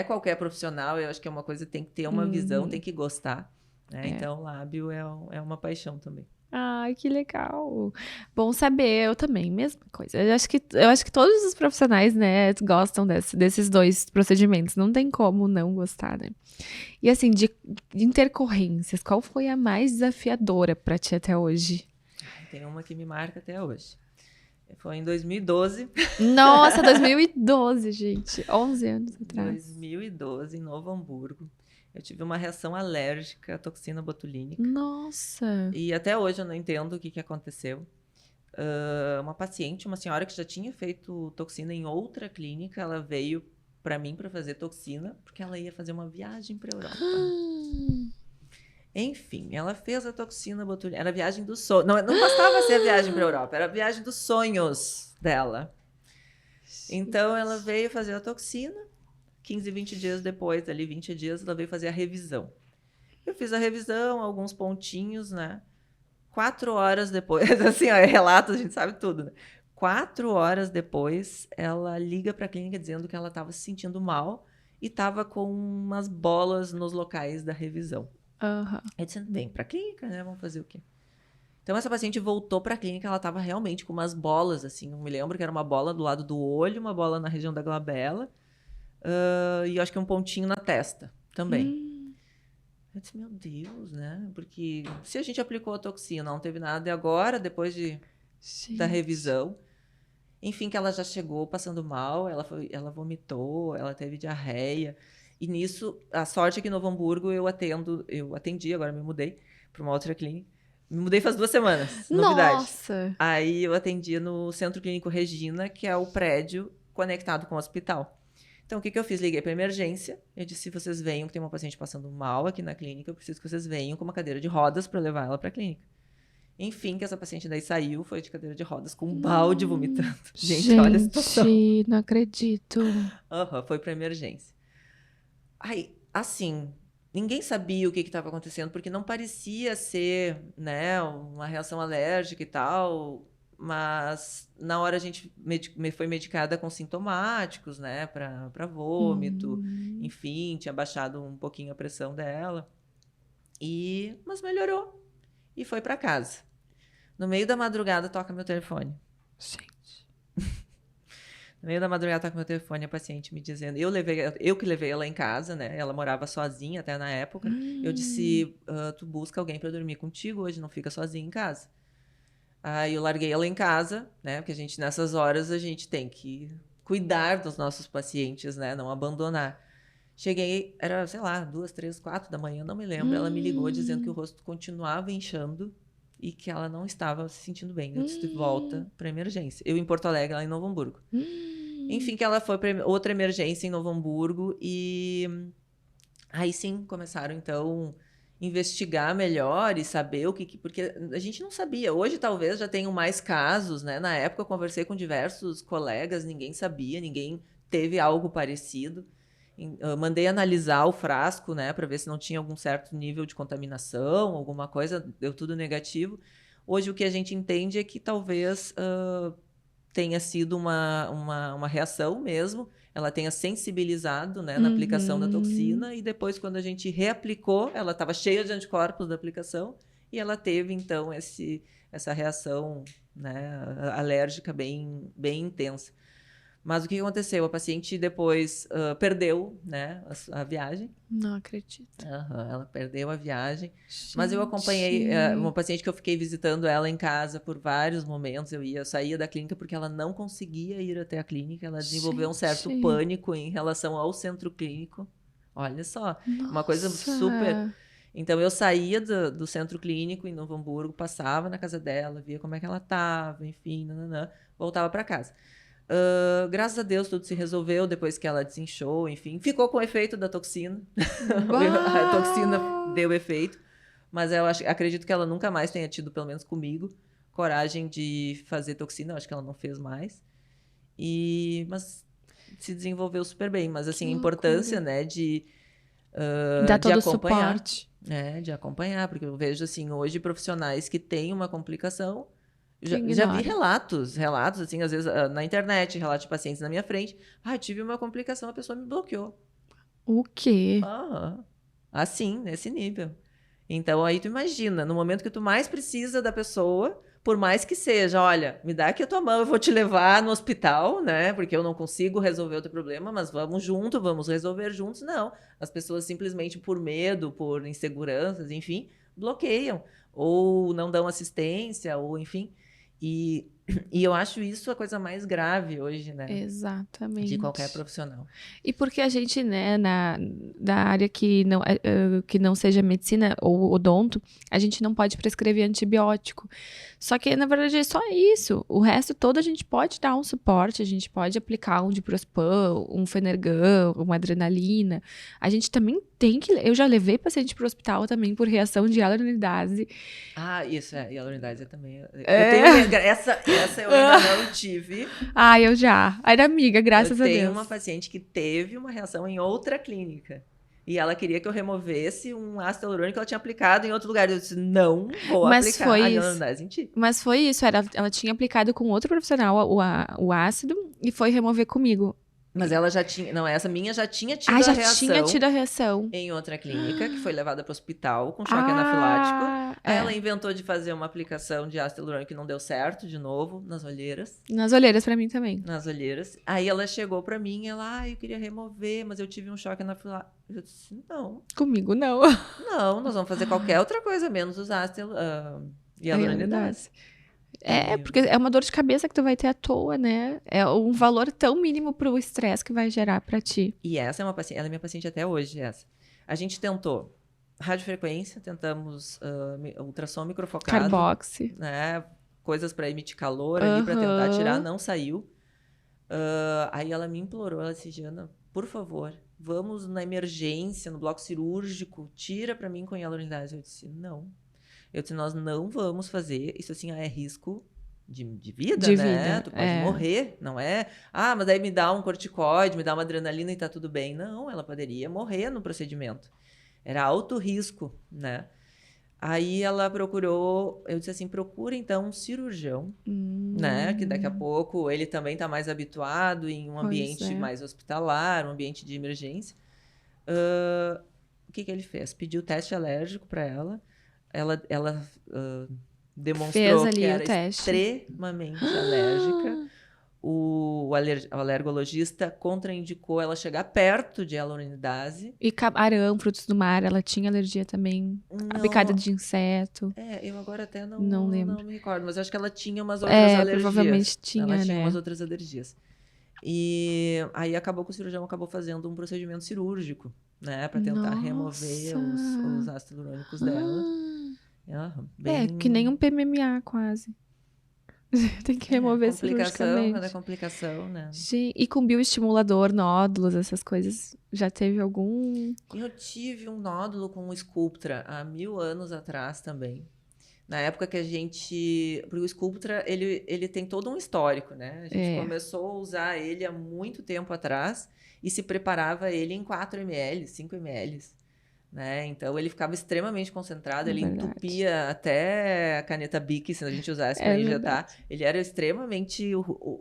qualquer profissional, eu acho que é uma coisa que tem que ter uma visão, tem que gostar, né? Então, lábio é uma paixão também. Ai, que legal. Bom saber, eu também, mesma coisa. Eu acho que todos os profissionais, né, gostam desses dois procedimentos. Não tem como não gostar, né? E assim, de intercorrências, qual foi a mais desafiadora pra ti até hoje? Tem uma que me marca até hoje. Foi em 2012. Nossa, 2012, gente. 11 anos atrás. 2012, em Novo Hamburgo. Eu tive uma reação alérgica à toxina botulínica. Nossa! E até hoje eu não entendo o que aconteceu. Uma paciente, uma senhora que já tinha feito toxina em outra clínica, ela veio para mim para fazer toxina, porque ela ia fazer uma viagem para Europa. Enfim, ela fez a toxina botulínica. Era a viagem dos sonhos. Não bastava ser a viagem para Europa, era a viagem dos sonhos dela. Então, ela veio fazer a toxina. 15, 20 dias depois, ali 20 dias, ela veio fazer a revisão. Eu fiz a revisão, alguns pontinhos, né? 4 horas depois, assim, relatos, a gente sabe tudo, né? 4 horas depois, ela liga para a clínica dizendo que ela estava se sentindo mal e estava com umas bolas nos locais da revisão. Eu disse, bem, para a clínica, né? Vamos fazer o quê? Então, essa paciente voltou para a clínica, ela estava realmente com umas bolas, assim, não me lembro que era uma bola do lado do olho, uma bola na região da glabela, e eu acho que um pontinho na testa também. Eu disse, meu Deus, né? Porque se a gente aplicou a toxina, não teve nada, e agora, depois da revisão, enfim, que ela já chegou passando mal, ela vomitou, ela teve diarreia. E nisso, a sorte é que em Novo Hamburgo eu atendi, agora me mudei para uma outra clínica. Me mudei faz 2 semanas, novidade. Nossa! Aí eu atendia no Centro Clínico Regina, que é o prédio conectado com o hospital. Então, o que eu fiz? Liguei para emergência. Eu disse, se vocês venham, que tem uma paciente passando mal aqui na clínica, eu preciso que vocês venham com uma cadeira de rodas para levar ela para a clínica. Enfim, que essa paciente daí saiu, foi de cadeira de rodas, com um balde vomitando. Gente, olha a situação. Gente, não acredito. Foi para emergência. Aí, assim, ninguém sabia o que estava acontecendo, porque não parecia ser, né, uma reação alérgica e tal, mas na hora a gente foi medicada com sintomáticos, né, para vômito, enfim, tinha baixado um pouquinho a pressão dela, mas melhorou e foi para casa. No meio da madrugada toca meu telefone. Gente. No meio da madrugada toca meu telefone, a paciente me dizendo... Eu que levei ela em casa, né? Ela morava sozinha até na época. Eu disse, tu busca alguém para dormir contigo hoje, não fica sozinha em casa. Aí eu larguei ela em casa, né? Porque nessas horas, a gente tem que cuidar dos nossos pacientes, né? Não abandonar. Cheguei, era, sei lá, 2, 3, 4 da manhã, não me lembro. Ela me ligou dizendo que o rosto continuava inchando e que ela não estava se sentindo bem. Eu disse, volta para emergência. Eu em Porto Alegre, ela em Novo Hamburgo. Enfim, que ela foi para outra emergência em Novo Hamburgo e aí sim começaram, então, investigar melhor e saber o que... Porque a gente não sabia. Hoje talvez já tenham mais casos, né? Na época eu conversei com diversos colegas, ninguém sabia, ninguém teve algo parecido. Eu mandei analisar o frasco, né, para ver se não tinha algum certo nível de contaminação, alguma coisa, deu tudo negativo. Hoje o que a gente entende é que talvez tenha sido uma reação mesmo, ela tenha sensibilizado, né, na aplicação da toxina, e depois quando a gente reaplicou, ela estava cheia de anticorpos da aplicação, e ela teve então essa reação, né, alérgica bem intensa. Mas o que aconteceu? A paciente depois perdeu, né, a viagem. Não acredito. Ela perdeu a viagem. Gente. Mas eu acompanhei uma paciente que eu fiquei visitando ela em casa por vários momentos. Eu saía da clínica porque ela não conseguia ir até a clínica. Ela desenvolveu um certo pânico em relação ao centro clínico. Olha só, uma coisa super... Então, eu saía do centro clínico em Novo Hamburgo, passava na casa dela, via como é que ela estava, enfim, voltava para casa. Graças a Deus tudo se resolveu depois que ela desinchou, enfim, ficou com o efeito da toxina. A toxina deu efeito, mas eu acredito que ela nunca mais tenha tido, pelo menos comigo, coragem de fazer toxina. Eu acho que ela não fez mais, mas se desenvolveu super bem. Mas assim, a importância, né, de dar todo o acompanhar, suporte, de acompanhar, porque eu vejo assim hoje profissionais que têm uma complicação. Já vi relatos, assim, às vezes na internet, relatos de pacientes na minha frente. Tive uma complicação, a pessoa me bloqueou. O quê? Assim, nesse nível. Então, aí tu imagina, no momento que tu mais precisa da pessoa, por mais que seja, olha, me dá aqui a tua mão, eu vou te levar no hospital, né? Porque eu não consigo resolver o teu problema, mas vamos junto, vamos resolver juntos. Não, as pessoas simplesmente por medo, por inseguranças, enfim, bloqueiam. Ou não dão assistência, ou enfim... E eu acho isso a coisa mais grave hoje, né? Exatamente. De qualquer profissional. E porque a gente, né, da área que não seja medicina ou odonto, a gente não pode prescrever antibiótico. Só que, na verdade, é só isso. O resto todo a gente pode dar um suporte, a gente pode aplicar um Diprospan, um Fenergan, uma adrenalina. A gente também tem que... Eu já levei paciente para o hospital também por reação de hialuronidase. Isso, hialuronidase também. Essa eu ainda não tive. Eu já. Era amiga, graças a Deus. Eu tenho uma paciente que teve uma reação em outra clínica. E ela queria que eu removesse um ácido hialurônico que ela tinha aplicado em outro lugar. Eu disse, não vou aplicar a hialuronidase em ti. Mas foi isso. Ela tinha aplicado com outro profissional o ácido e foi remover comigo. Mas ela já tinha... Não, essa minha já tinha tido a reação. Já tinha tido a reação. Em outra clínica, que foi levada para o hospital com choque anafilático. Aí ela inventou de fazer uma aplicação de ácido hialurônico que não deu certo, de novo, nas olheiras. Nas olheiras, para mim também. Nas olheiras. Aí ela chegou para mim, eu queria remover, mas eu tive um choque anafilático. Eu disse, não. Comigo, não. Não, nós vamos fazer qualquer outra coisa, menos usar hialuronidase. Porque é uma dor de cabeça que tu vai ter à toa, né? É um valor tão mínimo pro estresse que vai gerar pra ti. E essa é uma paciente, ela é minha paciente até hoje, essa. A gente tentou radiofrequência, tentamos ultrassom microfocado, Carboxy. né? Coisas para emitir calor ali para tentar tirar, não saiu. Aí ela me implorou, ela disse, Jana, por favor, vamos na emergência, no bloco cirúrgico, tira para mim com hialuronidase. Eu disse, não. Eu disse, nós não vamos fazer, isso assim é risco de vida, De né? vida, Tu pode morrer, não é? Ah, mas aí me dá um corticoide, me dá uma adrenalina e tá tudo bem. Não, ela poderia morrer no procedimento. Era alto risco, né? Aí ela procurou, eu disse assim, procura então um cirurgião, né? Que daqui a pouco ele também tá mais habituado em um ambiente mais hospitalar, um ambiente de emergência. O que ele fez? Pediu teste alérgico para ela. Ela demonstrou que era extremamente alérgica. O alergologista contraindicou ela chegar perto de hialuronidase. E camarão, frutos do mar, ela tinha alergia também? A picada de inseto? Eu agora até não lembro. Não me recordo, mas acho que ela tinha umas outras alergias. Provavelmente tinha, ela tinha umas outras alergias. E aí acabou que o cirurgião acabou fazendo um procedimento cirúrgico, né? Para tentar remover os ácidos hialurônicos dela. Que nem um PMMA quase. Tem que remover cirurgicamente. Cada complicação, né? E com bioestimulador, nódulos, essas coisas, já teve algum? Eu tive um nódulo com o Sculptra há 1000 anos atrás também. Na época que a gente... Porque o Sculptra, ele tem todo um histórico, né? A gente começou a usar ele há muito tempo atrás e se preparava ele em 4 ml, 5 ml. Né? Então ele ficava extremamente concentrado, ele entupia até a caneta Bic, se a gente usasse para injetar. Ele era extremamente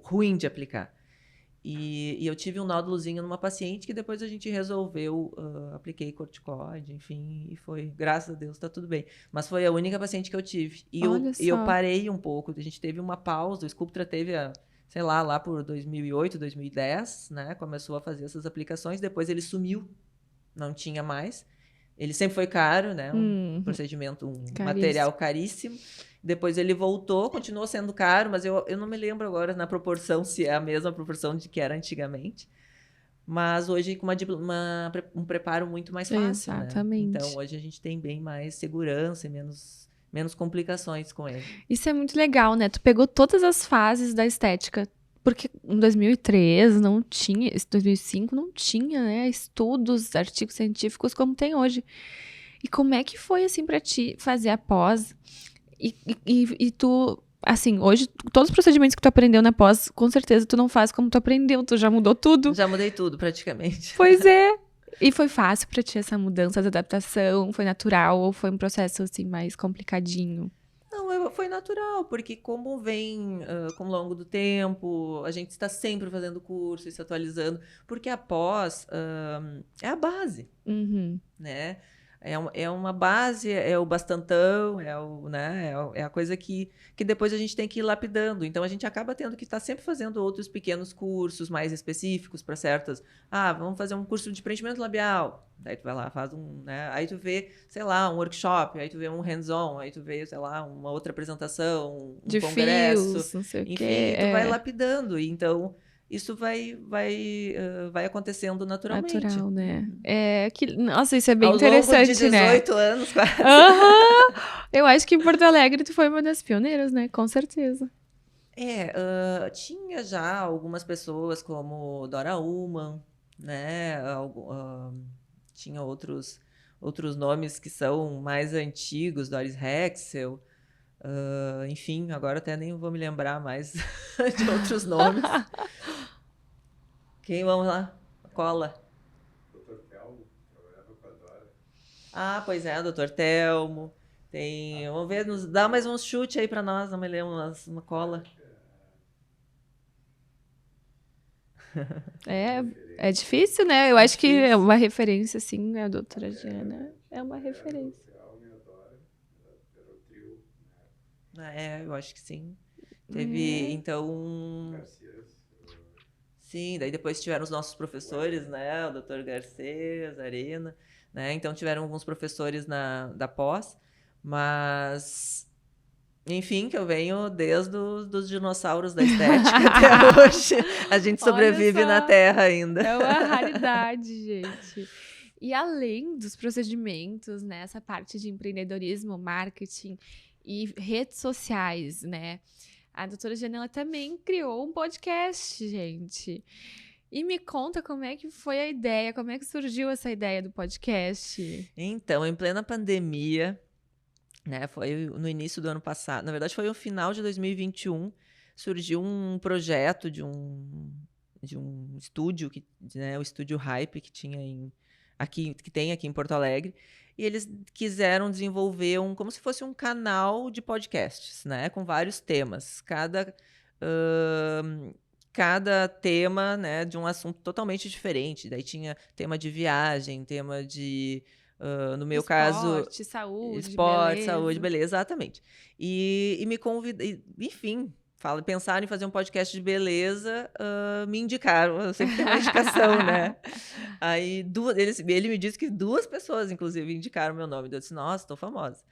ruim de aplicar. E eu tive um nódulozinho numa paciente que depois a gente resolveu, apliquei corticoide, enfim, e foi, graças a Deus, tá tudo bem. Mas foi a única paciente que eu tive. E eu parei um pouco, a gente teve uma pausa, o Sculptra teve sei lá por 2008, 2010, né? Começou a fazer essas aplicações, depois ele sumiu, não tinha mais. Ele sempre foi caro, né? Um procedimento, material caríssimo. Depois ele voltou, continuou sendo caro, mas eu não me lembro agora na proporção, se é a mesma proporção de que era antigamente. Mas hoje com um preparo muito mais fácil, exatamente. Né? Então hoje a gente tem bem mais segurança e menos complicações com ele. Isso é muito legal, né? Tu pegou todas as fases da estética. Porque em 2003 não tinha, em 2005 não tinha, né, estudos, artigos científicos como tem hoje. E como é que foi, assim, pra ti fazer a pós? E tu, assim, hoje, todos os procedimentos que tu aprendeu na pós, com certeza tu não faz como tu aprendeu, tu já mudou tudo. Já mudei tudo, praticamente. Pois é. E foi fácil pra ti essa mudança, essa adaptação? Foi natural ou foi um processo, assim, mais complicadinho? Não, foi natural, porque como vem com o longo do tempo, a gente está sempre fazendo curso e se atualizando, porque a pós é a base, né? É uma base, é o bastantão, né? É a coisa que depois a gente tem que ir lapidando. Então, a gente acaba tendo que estar sempre fazendo outros pequenos cursos mais específicos para certas... vamos fazer um curso de preenchimento labial. Daí tu vai lá, faz né? Aí tu vê, sei lá, um workshop, aí tu vê um hands-on, aí tu vê, sei lá, uma outra apresentação, um congresso. Fios, não sei o enfim, quê. Tu vai lapidando. Então... Isso vai acontecendo naturalmente. Natural, né? Nossa, isso é bem interessante, né? Ao longo de 18 anos, quase. Eu acho que em Porto Alegre tu foi uma das pioneiras, né? Com certeza. Tinha já algumas pessoas como Dora Ullmann, né? Tinha outros nomes que são mais antigos, Doris Hexel. Enfim, agora até nem vou me lembrar mais de outros nomes. Quem? Vamos lá? Cola. Dr. Telmo, trabalhava com a Dora. Pois é, Dr. Telmo. Vamos ver, dá mais um chute aí para nós, não me lembro, uma cola. É difícil, né? Eu acho que é uma referência, assim, a doutora Diana é uma referência. Eu acho que sim. Teve, então... Sim, daí depois tiveram os nossos professores, né? O Dr. Garcês, Arena, né? Então tiveram alguns professores da pós, mas Enfim, que eu venho desde dos dinossauros da estética até hoje. A gente sobrevive na Terra ainda. É uma raridade, gente. E além dos procedimentos, né, essa parte de empreendedorismo, marketing e redes sociais, né? A doutora Janela também criou um podcast, gente. E me conta como é que foi a ideia, como é que surgiu essa ideia do podcast? Então, em plena pandemia, né, foi no início do ano passado, na verdade foi no final de 2021, surgiu um projeto de um estúdio, né, o Estúdio Hype, que tem aqui em Porto Alegre, e eles quiseram desenvolver como se fosse um canal de podcasts, né, com vários temas, cada tema, né, de um assunto totalmente diferente. Daí tinha tema de viagem, tema de, no meu caso, saúde, saúde, beleza, exatamente. E me convidei, enfim, pensaram em fazer um podcast de beleza, me indicaram, eu sempre tenho uma indicação, né? Aí ele me disse que 2 pessoas, inclusive, indicaram meu nome. Eu disse, nossa, estou famosa.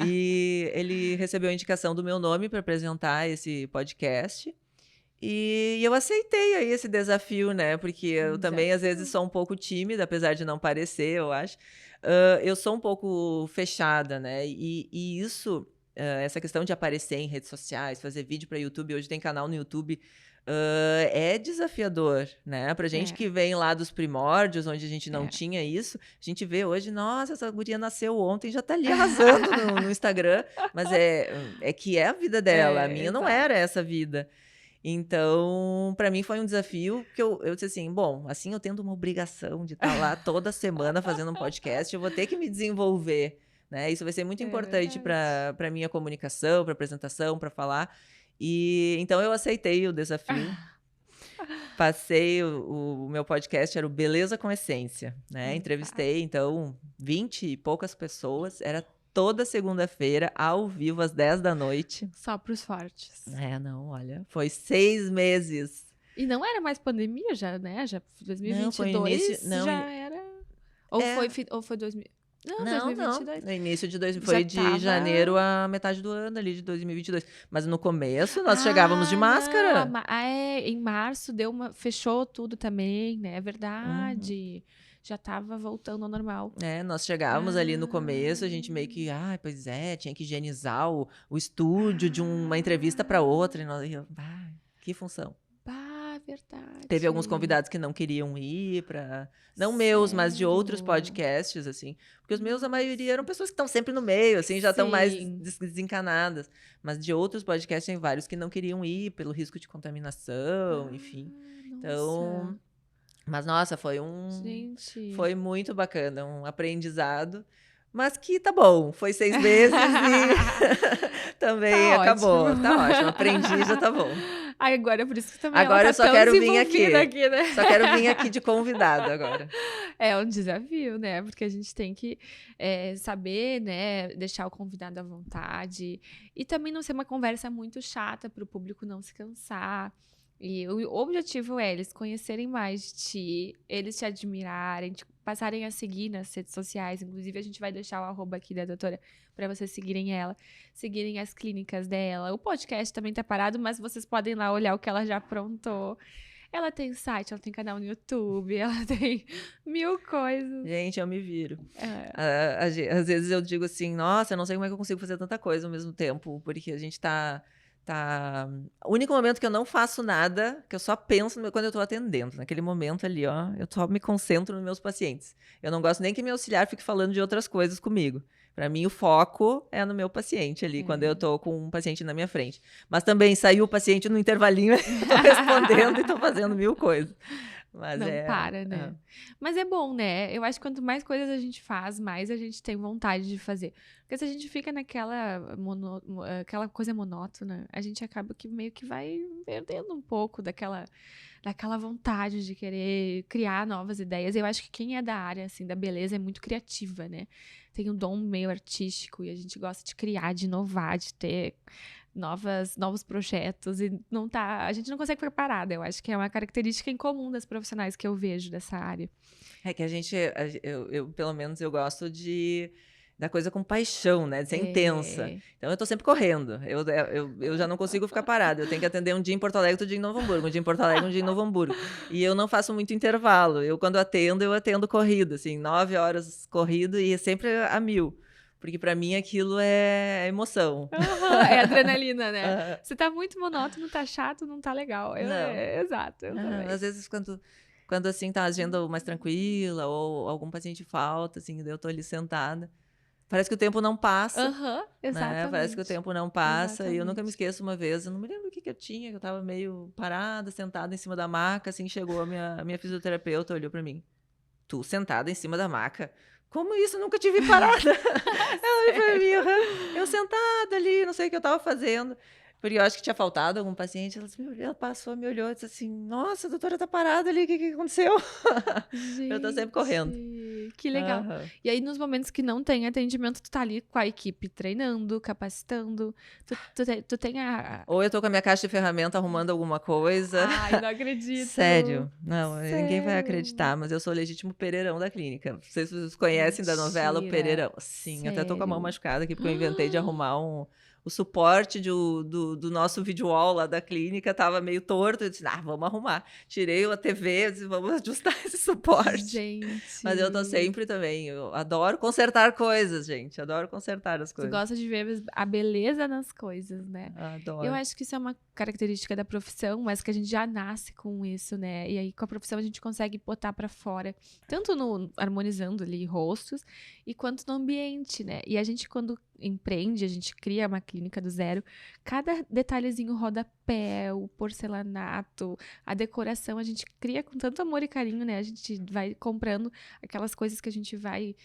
E ele recebeu a indicação do meu nome para apresentar esse podcast. E eu aceitei aí esse desafio, né? Porque eu também, às vezes, sou um pouco tímida, apesar de não parecer, eu acho. Eu sou um pouco fechada, né? E isso, essa questão de aparecer em redes sociais, fazer vídeo para YouTube, hoje tem canal no YouTube, é desafiador, né? Pra gente que vem lá dos primórdios, onde a gente não tinha isso, a gente vê hoje, nossa, essa guria nasceu ontem, já tá ali arrasando no Instagram, mas é que é a vida dela, a minha não era essa vida. Então, para mim foi um desafio, que eu disse assim, bom, assim eu tendo uma obrigação de estar lá toda semana fazendo um podcast, eu vou ter que me desenvolver, né? Isso vai ser muito importante para minha comunicação, para apresentação, para falar. E então eu aceitei o desafio. Passei, o meu podcast era o Beleza com Essência, né? Entrevistei, então, 20 e poucas pessoas, era toda segunda-feira, ao vivo, às 10 da noite. Só pros fortes. Não, olha, foi 6 meses. E não era mais pandemia já, né? Já 2022 não, foi início, não, já era... Ou foi 2000... Não, 2022. No início de foi de janeiro a metade do ano ali de 2022. Mas no começo nós chegávamos de máscara. Em março fechou tudo também, né? É verdade. Já estava voltando ao normal. Nós chegávamos ali no começo, a gente meio que, pois é, tinha que higienizar o estúdio de uma entrevista para outra. E nós, que função. Verdade. Teve alguns convidados que não queriam ir não meus, mas de outros podcasts, assim. Porque os meus, a maioria, eram pessoas que estão sempre no meio, assim, já estão mais desencanadas. Mas de outros podcasts, tem vários que não queriam ir pelo risco de contaminação, enfim. Então... Mas, nossa, foi muito bacana, um aprendizado. Mas que tá bom, foi 6 meses e também acabou. Ótimo. Tá ótimo, aprendi, já tá bom. Agora por isso que também agora ela tá eu só quero vir aqui, né? Só quero vir aqui de convidado agora. É um desafio, né? Porque a gente tem que saber, né? Deixar o convidado à vontade. E também não ser uma conversa muito chata para o público não se cansar. E o objetivo é eles conhecerem mais de ti, eles te admirarem, te passarem a seguir nas redes sociais. Inclusive, a gente vai deixar o @ aqui da doutora para vocês seguirem ela, seguirem as clínicas dela. O podcast também tá parado, mas vocês podem lá olhar o que ela já aprontou. Ela tem site, ela tem canal no YouTube, ela tem 1000 coisas. Gente, eu me viro. Às vezes eu digo assim, nossa, eu não sei como é que eu consigo fazer tanta coisa ao mesmo tempo, porque a gente tá... O único momento que eu não faço nada, que eu só penso quando eu tô atendendo. Naquele momento ali, ó, eu só me concentro nos meus pacientes. Eu não gosto nem que meu auxiliar fique falando de outras coisas comigo. Para mim, o foco é no meu paciente ali, quando eu tô com um paciente na minha frente. Mas também saiu o paciente no intervalinho, eu tô respondendo e tô fazendo 1000 coisas. Mas não para, né? Mas é bom, né? Eu acho que quanto mais coisas a gente faz, mais a gente tem vontade de fazer. Porque se a gente fica aquela coisa monótona, a gente acaba que meio que vai perdendo um pouco daquela vontade de querer criar novas ideias. Eu acho que quem é da área, assim, da beleza é muito criativa, né? Tem um dom meio artístico e a gente gosta de criar, de inovar, de ter novos projetos e a gente não consegue ficar parada. Eu acho que é uma característica em comum das profissionais que eu vejo dessa área. É que eu pelo menos, eu gosto de da coisa com paixão, né? De ser intensa. Então, eu tô sempre correndo. Eu já não consigo ficar parada. Eu tenho que atender um dia em Porto Alegre, outro dia em Novo Hamburgo. Um dia em Porto Alegre, um dia em Novo Hamburgo. E eu não faço muito intervalo. Quando eu atendo corrido, assim, 9 horas corrido e sempre a 1000. Porque pra mim aquilo é emoção. É adrenalina, né? Aham. Você tá muito monótono, tá chato, não tá legal. Não. Exato, eu também. Às vezes, quando assim, tá a agenda mais tranquila ou algum paciente falta, assim, daí eu tô ali sentada. Parece que o tempo não passa, Aham, né? exatamente. Parece que o tempo não passa. E eu nunca me Exatamente. esqueço uma vez, eu não me lembro o que eu tinha, que eu tava meio parada, sentada em cima da maca, assim, chegou a minha fisioterapeuta, olhou pra mim. Tu sentada em cima da maca? Como isso? Nunca te vi parada. Ela olhou pra mim, eu sentada ali, não sei o que eu tava fazendo. Porque eu acho que tinha faltado algum paciente. Ela passou, me olhou e disse assim: Nossa, a doutora tá parada ali, o que aconteceu? Eu tô sempre correndo. Gente, que legal. Aham. E aí, nos momentos que não tem atendimento, tu tá ali com a equipe treinando, capacitando. Tu tem a. Ou eu tô com a minha caixa de ferramenta arrumando alguma coisa. Ai, não acredito. Sério. Não, ninguém vai Sério? acreditar, mas eu sou o legítimo Pereirão da clínica. Não sei se vocês conhecem da novela o Mentira. Pereirão. Sim, até tô com a mão Sério? machucada aqui, porque eu inventei de arrumar o suporte do nosso video wall lá da clínica, tava meio torto. Eu disse, vamos arrumar. Tirei a TV, disse, vamos ajustar esse suporte. Gente. Mas eu tô sempre também. Eu adoro consertar coisas, gente. Adoro consertar as Tu coisas. gosta de ver a beleza nas coisas, né? Adoro. Eu acho que isso é uma característica da profissão, mas que a gente já nasce com isso, né? E aí, com a profissão, a gente consegue botar pra fora, tanto no harmonizando ali rostos, e quanto no ambiente, né? E a gente, quando empreende, a gente cria uma clínica do zero, cada detalhezinho, o rodapé, o porcelanato, a decoração, a gente cria com tanto amor e carinho, né? A gente vai comprando aquelas coisas que a gente vai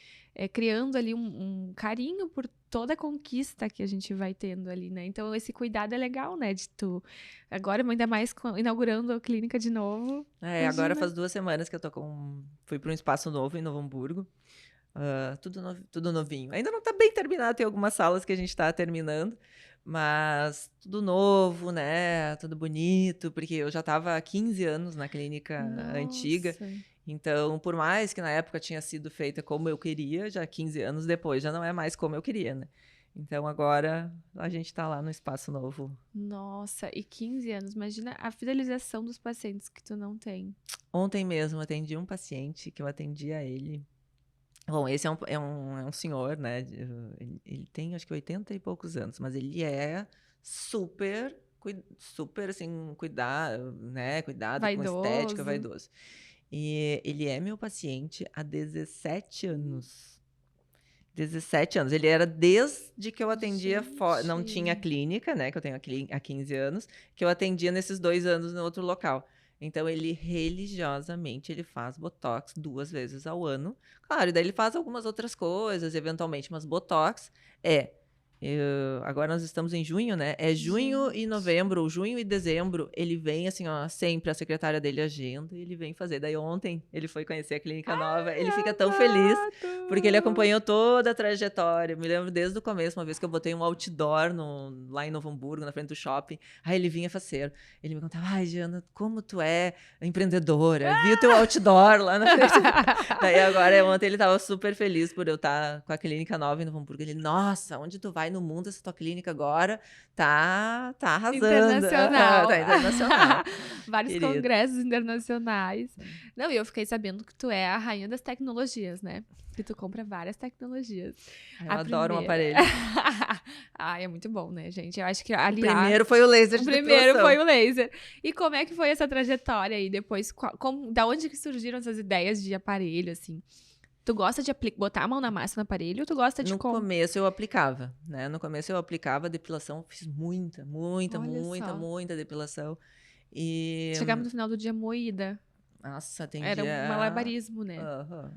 criando ali um carinho por toda a conquista que a gente vai tendo ali, né? Então, esse cuidado é legal, né? De tu. Agora, ainda mais inaugurando a clínica de novo. Agora faz 2 semanas que eu tô fui para um espaço novo em Novo Hamburgo. Tudo novinho. Ainda não tá bem terminado, tem algumas salas que a gente tá terminando, mas tudo novo, né? Tudo bonito, porque eu já tava há 15 anos na clínica antiga. Nossa. Então, por mais que na época tinha sido feita como eu queria, já 15 anos depois já não é mais como eu queria, né? Então, agora a gente tá lá no espaço novo. Nossa, e 15 anos. Imagina a fidelização dos pacientes que tu não tem. Ontem mesmo atendi um paciente que eu atendi a ele. Bom, esse é um senhor, né? Ele tem acho que 80 e poucos anos, mas ele é super, super assim, cuidado com estética, Vaidoso. vaidoso. E ele é meu paciente há 17 anos. 17 anos. Ele era desde que eu atendia não tinha Gente. clínica, né? Que eu tenho há 15 anos, que eu atendia nesses 2 anos no outro local. Então, ele religiosamente ele faz botox 2 vezes ao ano. Claro, e daí ele faz algumas outras coisas, eventualmente, mas botox agora nós estamos em junho, né? É junho e novembro, ou junho e dezembro, ele vem assim, ó, sempre a secretária dele agenda e ele vem fazer. Daí ontem ele foi conhecer a clínica nova, ele fica tão feliz, porque ele acompanhou toda a trajetória. Me lembro desde o começo, uma vez que eu botei um outdoor lá em Novo Hamburgo, na frente do shopping, aí ele vinha faceiro. Ele me contava, ai, Giana, como tu é empreendedora, vi o teu outdoor lá na frente. Daí agora, ontem ele tava super feliz por eu estar com a clínica nova em Novo Hamburgo. Ele, nossa, onde tu vai no mundo, essa tua clínica agora tá arrasando. Internacional. Tá internacional. Vários Querido. congressos internacionais. Não, e eu fiquei sabendo que tu é a rainha das tecnologias, né? Que tu compra várias tecnologias. Eu adoro um aparelho. Ai, é muito bom, né, gente? Eu acho que, O aliás... primeiro foi o laser de primeiro depilação. foi o laser. E como é que foi essa trajetória aí? Depois, da onde que surgiram essas ideias de aparelho, assim? Tu gosta de botar a mão na massa no aparelho ou tu gosta de... No começo eu aplicava, né? No começo eu aplicava depilação, fiz muita Olha só. depilação. E... Chegava no final do dia moída. Nossa, atendia... Era um malabarismo, né?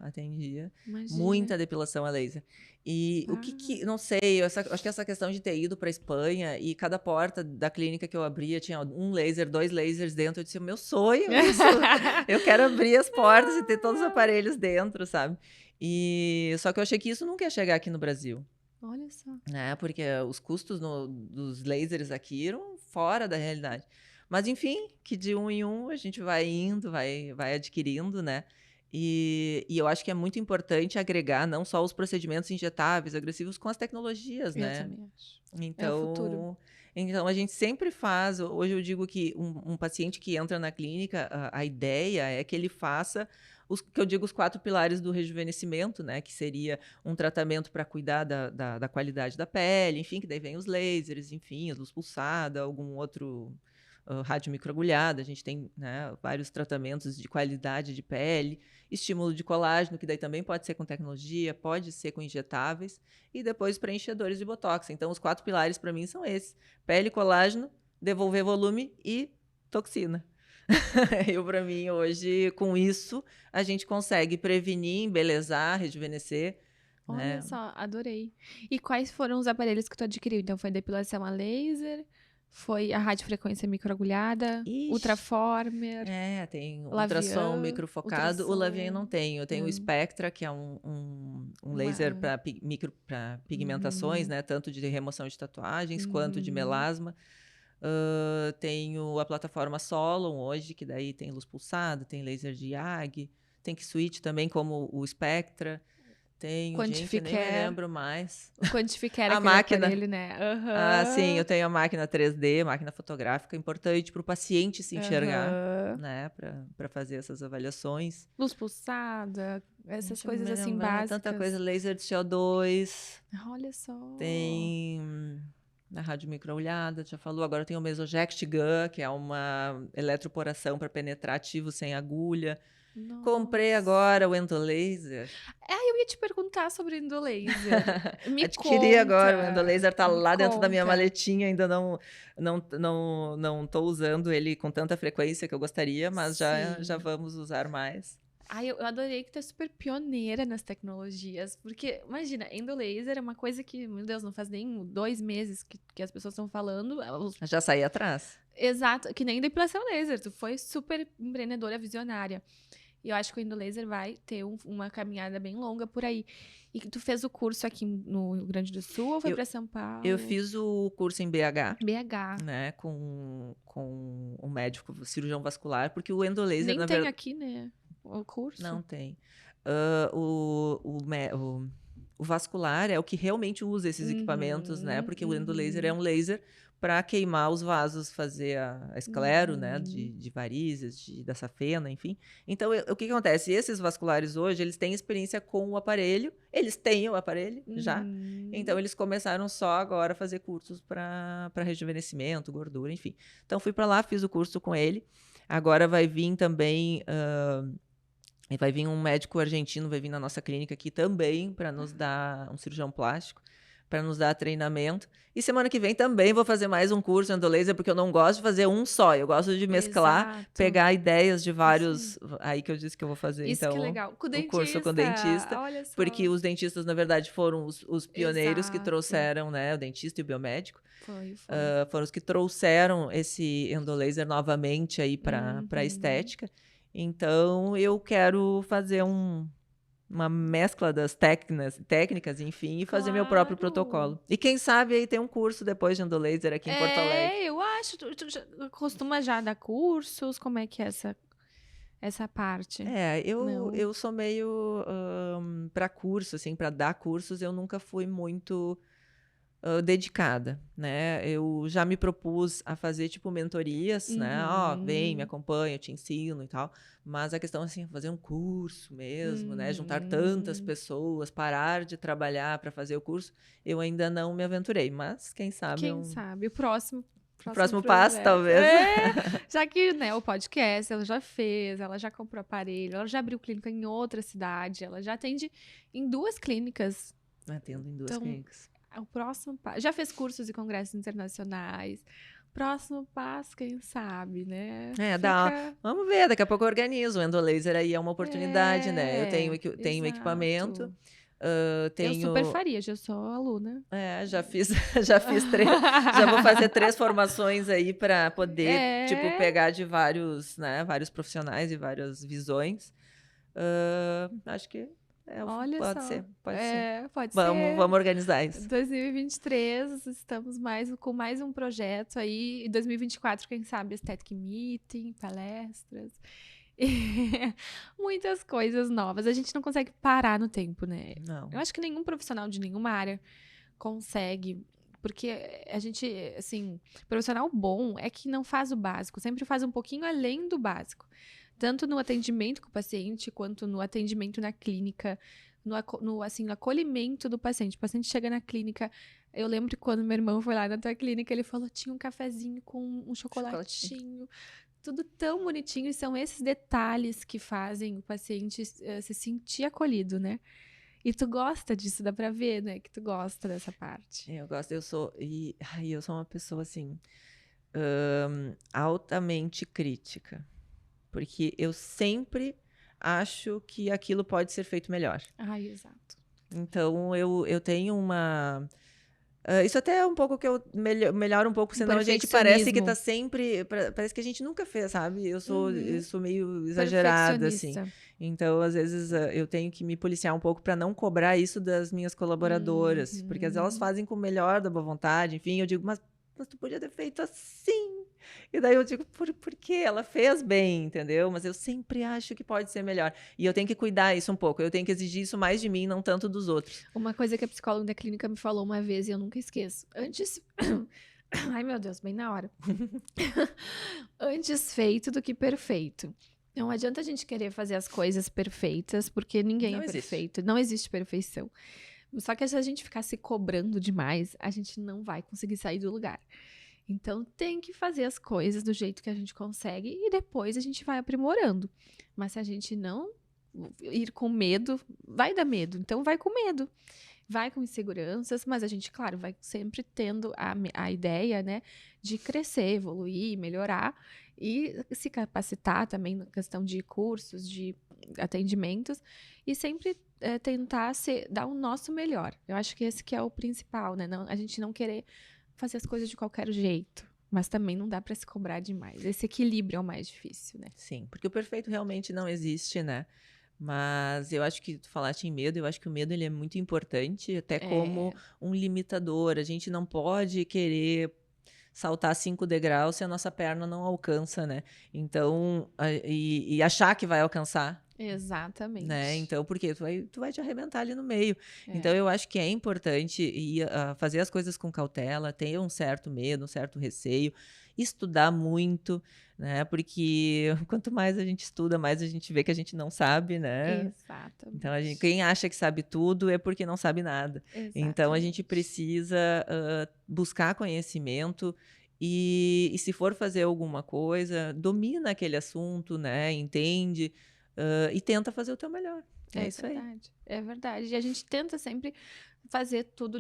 Atendia. Imagina. Muita depilação a laser. E o que não sei, acho que essa questão de ter ido para Espanha e cada porta da clínica que eu abria tinha um laser, 2 lasers dentro. Eu disse, meu sonho isso. Eu quero abrir as portas e ter todos os aparelhos dentro, sabe? Só que eu achei que isso nunca ia chegar aqui no Brasil. Olha só. Né? Porque os custos dos lasers aqui eram fora da realidade. Mas, enfim, que de um em um a gente vai indo, vai adquirindo, né? E eu acho que é muito importante agregar não só os procedimentos injetáveis, agressivos, com as tecnologias, Eu né? também acho. Então, futuro. então a gente sempre faz. Hoje eu digo que um paciente que entra na clínica, a ideia é que ele faça os que eu digo os 4 pilares do rejuvenescimento, né? Que seria um tratamento para cuidar da qualidade da pele, enfim, que daí vem os lasers, enfim, a luz pulsada, algum outro radiomicroagulhada. A gente tem, né, vários tratamentos de qualidade de pele, estímulo de colágeno, que daí também pode ser com tecnologia, pode ser com injetáveis, e depois preenchedores de botox. Então, os 4 pilares para mim são esses: pele, colágeno, devolver volume e toxina. Eu, para mim, hoje, com isso, a gente consegue prevenir, embelezar, rejuvenescer, Olha né? só, adorei. E quais foram os aparelhos que tu adquiriu? Então, foi depilação a laser, foi a radiofrequência microagulhada, Ixi, Ultraformer, tem ultrassom Lavian, microfocado. O Lavian eu não ultrassom. tenho. Eu tenho o Spectra, que é um laser Uma... para pigmentações, Uhum, né? Tanto de remoção de tatuagens quanto de uhum. melasma. Tenho a plataforma Solon hoje, que daí tem luz pulsada, tem laser de YAG, tem Q-Switch também, como o Spectra. Tenho, gente, eu nem me Quantificare. lembro mais. O Quantificare é A aquele máquina. aparelho, né? Ah, sim, eu Aham, tenho a máquina 3D, máquina fotográfica, importante para o paciente se enxergar, aham. né, para fazer essas avaliações. Luz pulsada, essas Deixa eu coisas me assim lembrar, tanta coisa, básicas. laser de CO2, Olha só. tem a rádio microagulhada, já falou, agora tem o Mesoject Gun, que é uma eletroporação para penetrar ativo sem agulha. Comprei Nossa. agora o endolaser. Eu ia te perguntar sobre endolaser. Me Adquiri agora, o conta, endolaser tá me lá dentro da minha conta. maletinha, ainda não tô usando ele com tanta frequência que eu gostaria, mas já Sim. vamos usar mais. Eu adorei que tu é super pioneira nas tecnologias, porque, imagina, endolaser é uma coisa que, meu Deus, não faz nem 2 meses que as pessoas estão falando. Já saí atrás. Exato, que nem depilação laser, tu foi super empreendedora, visionária. E eu acho que o endolaser vai ter uma caminhada bem longa por aí. E tu fez o curso aqui no Rio Grande do Sul ou foi Eu, para São eu Paulo? fiz o curso em BH, BH. né, com um médico cirurgião vascular, porque o endolaser, Nem na tem verdade, aqui, né? O curso. não tem. Ah, o vascular é o que realmente usa esses equipamentos, né? Uhum, Porque o endolaser é uhum, um laser para queimar os vasos, fazer a esclero, né? uhum, De varizes, da safena, enfim. Então, o que acontece? Esses vasculares hoje, eles têm experiência com o aparelho, eles têm o aparelho já, então uhum. eles começaram só agora a fazer cursos para rejuvenescimento, gordura, enfim. Então, fui para lá, fiz o curso com ele. Agora vai vir também. E vai vir um médico argentino, vai vir na nossa clínica aqui também para nos dar um cirurgião plástico, para nos dar treinamento. E semana que vem também vou fazer mais um curso endolaser, porque eu não gosto de fazer um só, eu gosto de mesclar, Exato. pegar ideias de Isso aí. vários. Aí que eu disse que eu vou fazer, Isso que é então, legal. Com o o curso com o dentista, dentista, olha porque só. os dentistas, na verdade, foram os pioneiros que Exato. trouxeram, né, o dentista e o biomédico, Foi. foram os que trouxeram esse endolaser novamente aí para a Uhum. estética. Então, eu quero fazer uma mescla das técnicas, enfim, e fazer meu próprio Claro. protocolo. E quem sabe aí tem um curso depois de endolaser aqui em Porto Alegre. Eu acho. Tu costuma já dar cursos? Como é que é essa parte? Eu Não. sou meio para curso, assim, para dar cursos, eu nunca fui muito dedicada, né? Eu já me propus a fazer, tipo, mentorias, né? Ó, vem, me Uhum. acompanha, eu te ensino e tal. Mas a questão, assim, é fazer um curso mesmo, né? Juntar tantas Uhum. pessoas, parar de trabalhar para fazer o curso, eu ainda não me aventurei. Mas, quem sabe, Quem sabe? O o próximo próximo passo, projeto. talvez. Já que, né, o podcast ela já fez, ela já comprou aparelho, ela já abriu clínica em outra cidade, ela já atende em 2 clínicas. Atendo em 2 Então, clínicas. o próximo passo. Já fez cursos e congressos internacionais. Próximo passo, quem sabe, né? Fica. Vamos ver, daqui a pouco eu organizo. O endolaser aí é uma oportunidade, né? Eu tenho equipamento, Exato. Eu super tenho. faria, já sou aluna. Já fiz, já fiz já vou fazer 3 formações aí para poder, tipo, É, pegar de vários, né, vários profissionais e várias visões. Acho que olha pode só. ser, pode ser. Pode Vamos ser. organizar isso. 2023, estamos com mais um projeto aí. Em 2024, quem sabe, Aesthetic Meeting, palestras. Muitas coisas novas. A gente não consegue parar no tempo, né? Não. Eu acho que nenhum profissional de nenhuma área consegue, porque a gente, assim, profissional bom é que não faz o básico, sempre faz um pouquinho além do básico. Tanto no atendimento com o paciente, quanto no atendimento na clínica, no acolhimento do paciente. O paciente chega na clínica, eu lembro quando meu irmão foi lá na tua clínica, ele falou, tinha um cafezinho com um chocolatinho. Tudo tão bonitinho, e são esses detalhes que fazem o paciente se sentir acolhido, né? E tu gosta disso, dá pra ver, né? Que tu gosta dessa parte. Eu gosto, eu sou uma pessoa assim, altamente crítica, porque eu sempre acho que aquilo pode ser feito melhor. Ai, exato. Então eu tenho uma. Isso até é um pouco que eu melhoro um pouco, senão a gente parece que tá sempre. Parece que a gente nunca fez, sabe? Eu sou meio exagerada, assim. Então, às vezes, eu tenho que me policiar um pouco para não cobrar isso das minhas colaboradoras, porque às vezes elas fazem com o melhor da boa vontade, enfim, eu digo, mas tu podia ter feito assim. E daí eu digo, por quê? Ela fez bem, entendeu? Mas eu sempre acho que pode ser melhor. E eu tenho que cuidar isso um pouco, eu tenho que exigir isso mais de mim, não tanto dos outros. Uma coisa que a psicóloga da clínica me falou uma vez e eu nunca esqueço. Antes. Ai, meu Deus, bem na hora. Antes feito do que perfeito. Não adianta a gente querer fazer as coisas perfeitas, porque ninguém é perfeito. Não existe perfeição. Só que se a gente ficar se cobrando demais, a gente não vai conseguir sair do lugar. Então, tem que fazer as coisas do jeito que a gente consegue e depois a gente vai aprimorando. Mas se a gente não ir com medo, vai dar medo. Então, vai com medo. Vai com inseguranças, mas a gente, claro, vai sempre tendo a ideia, né, de crescer, evoluir, melhorar e se capacitar também na questão de cursos, de atendimentos e sempre tentar dar o nosso melhor. Eu acho que esse que é o principal, né? Não, a gente não querer fazer as coisas de qualquer jeito, mas também não dá para se cobrar demais. Esse equilíbrio é o mais difícil, né? Sim, porque o perfeito realmente não existe, né? Mas eu acho que tu falaste em medo, eu acho que o medo ele é muito importante, até como um limitador. A gente não pode querer saltar 5 degraus se a nossa perna não alcança, né? Então, e achar que vai alcançar. Exatamente. Né? Então, porque tu vai te arrebentar ali no meio. Então, eu acho que é importante fazer as coisas com cautela, ter um certo medo, um certo receio, estudar muito, né? Porque quanto mais a gente estuda, mais a gente vê que a gente não sabe, né? Exatamente. Então, quem acha que sabe tudo é porque não sabe nada. Exatamente. Então, a gente precisa buscar conhecimento e se for fazer alguma coisa, domina aquele assunto, né? Entende e tenta fazer o teu melhor. É isso verdade, aí. É verdade. E a gente tenta sempre fazer tudo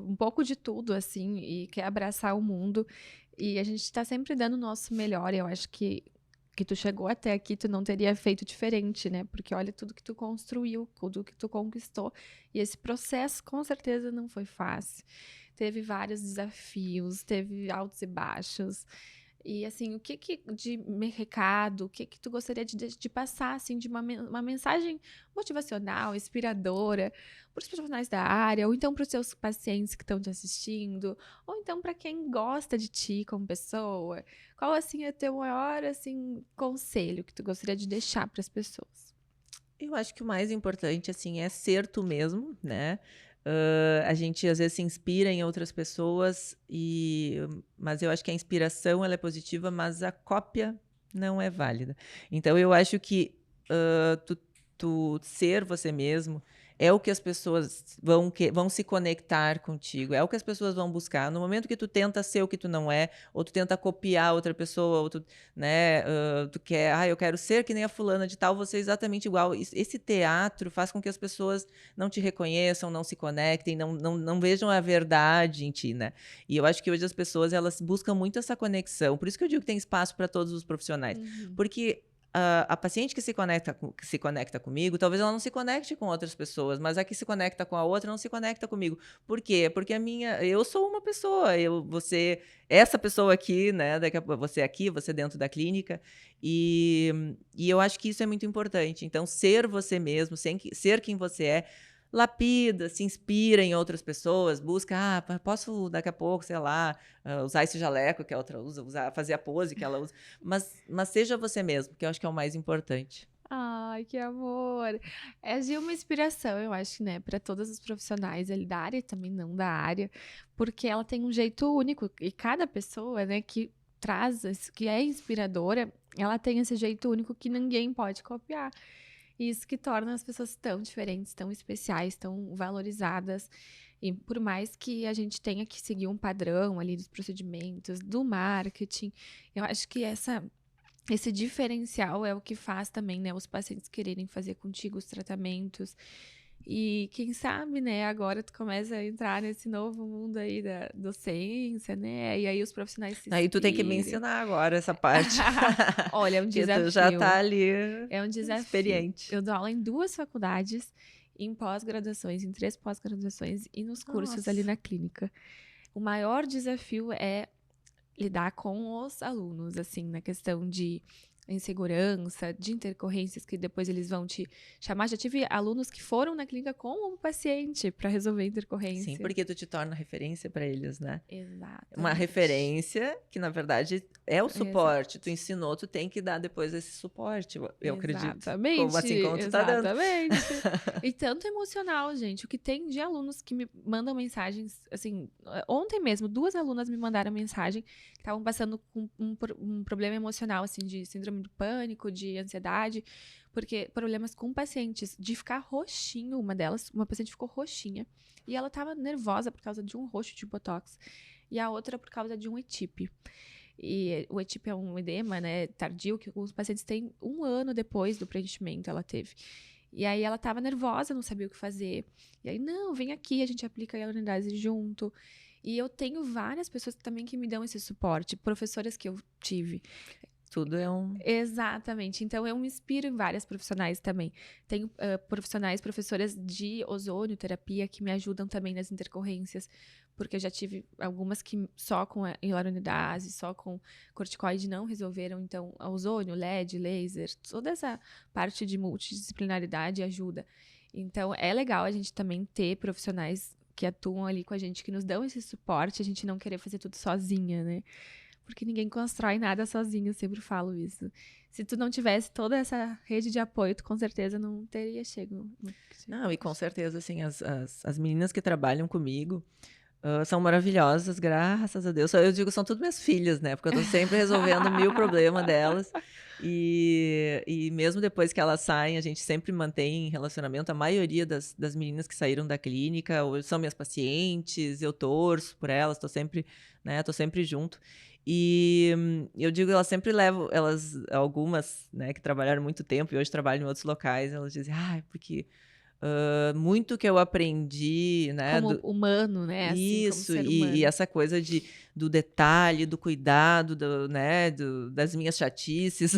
um pouco de tudo, assim, e quer abraçar o mundo. E a gente está sempre dando o nosso melhor. Eu acho que tu chegou até aqui, tu não teria feito diferente, né? Porque olha tudo que tu construiu, tudo que tu conquistou. E esse processo, com certeza, não foi fácil. Teve vários desafios, teve altos e baixos. E, assim, o que de recado, o que tu gostaria de passar, assim, de uma mensagem motivacional, inspiradora para os profissionais da área, ou então para os seus pacientes que estão te assistindo, ou então para quem gosta de ti como pessoa? Qual, assim, é o teu maior, assim, conselho que tu gostaria de deixar para as pessoas? Eu acho que o mais importante, assim, é ser tu mesmo, né? A gente às vezes se inspira em outras pessoas, mas eu acho que a inspiração ela é positiva, mas a cópia não é válida. Então eu acho que tu ser você mesmo é o que as pessoas vão se conectar contigo, é o que as pessoas vão buscar. No momento que tu tenta ser o que tu não é, ou tu tenta copiar outra pessoa, ou tu, né, tu quer, eu quero ser que nem a fulana de tal, você é exatamente igual. Esse teatro faz com que as pessoas não te reconheçam, não se conectem, não vejam a verdade em ti, né? E eu acho que hoje as pessoas, elas buscam muito essa conexão. Por isso que eu digo que tem espaço para todos os profissionais. Porque a paciente que se conecta comigo, talvez ela não se conecte com outras pessoas, mas a que se conecta com a outra não se conecta comigo. Por quê? Porque eu sou uma pessoa, essa pessoa aqui, né? Daqui a pouco você aqui, você dentro da clínica, e eu acho que isso é muito importante. Então, ser você mesmo, ser quem você é. lapida, se inspira em outras pessoas, busca, posso daqui a pouco, sei lá, usar esse jaleco que a outra usa, fazer a pose que ela usa, mas seja você mesmo, que eu acho que é o mais importante. Ai, que amor! É de uma inspiração, eu acho, né, para todos os profissionais ali da área e também não da área, porque ela tem um jeito único e cada pessoa, né, que traz, que é inspiradora, ela tem esse jeito único que ninguém pode copiar. E isso que torna as pessoas tão diferentes, tão especiais, tão valorizadas. E por mais que a gente tenha que seguir um padrão ali dos procedimentos, do marketing, eu acho que esse diferencial é o que faz também, né, os pacientes quererem fazer contigo os tratamentos. E quem sabe, né, agora tu começa a entrar nesse novo mundo aí da docência, né? E aí os profissionais se Aí tu tem que me inspirem. ensinar agora essa parte. Olha, é um Que tu já tá desafio. ali É um desafio. experiente. Eu dou aula em 2 faculdades, em pós-graduações, em 3 pós-graduações e nos cursos ali Nossa. na clínica. O maior desafio é lidar com os alunos, assim, na questão de insegurança, de intercorrências que depois eles vão te chamar. Já tive alunos que foram na clínica com um paciente para resolver intercorrência. Sim, porque tu te torna referência para eles, né? Exatamente. Uma referência que, na verdade, é o suporte. Tu ensinou, tu tem que dar depois esse suporte, eu acredito. Exatamente. Assim como tu tá dando. Exatamente. E tanto emocional, gente. O que tem de alunos que me mandam mensagens, assim, ontem mesmo, 2 alunas me mandaram mensagem que estavam passando com um problema emocional, assim, de síndrome do pânico, de ansiedade, porque problemas com pacientes, de ficar roxinho, uma paciente ficou roxinha, e ela tava nervosa por causa de um roxo de botox, e a outra por causa de um ETIP. E o ETIP é um edema, né, tardio, que os pacientes têm 1 ano depois do preenchimento, ela teve. E aí ela tava nervosa, não sabia o que fazer. E aí, não, vem aqui, a gente aplica a hialuronidase junto. E eu tenho várias pessoas também que me dão esse suporte, professoras que eu tive. Tudo é um... Exatamente. Então, eu me inspiro em várias profissionais também. Tenho professoras de ozonioterapia que me ajudam também nas intercorrências, porque eu já tive algumas que só com a hialuronidase, só com corticoide não resolveram. Então, a ozônio, LED, laser, toda essa parte de multidisciplinaridade ajuda. Então, é legal a gente também ter profissionais que atuam ali com a gente, que nos dão esse suporte, a gente não querer fazer tudo sozinha, né? Porque ninguém constrói nada sozinho, eu sempre falo isso. Se tu não tivesse toda essa rede de apoio, tu com certeza não teria chego. Não, e com certeza, assim, as meninas que trabalham comigo são maravilhosas, graças a Deus. Eu digo, são tudo minhas filhas, né? Porque eu tô sempre resolvendo 1000 problemas delas. E mesmo depois que elas saem, a gente sempre mantém relacionamento. A maioria das meninas que saíram da clínica hoje são minhas pacientes, eu torço por elas, tô sempre junto. E eu digo, elas sempre levam, algumas, né, que trabalharam muito tempo e hoje trabalham em outros locais, elas dizem, porque muito que eu aprendi, né? Como humano, né? Assim, como Isso, ser humano. e essa coisa do detalhe, do cuidado, né, das minhas chatices,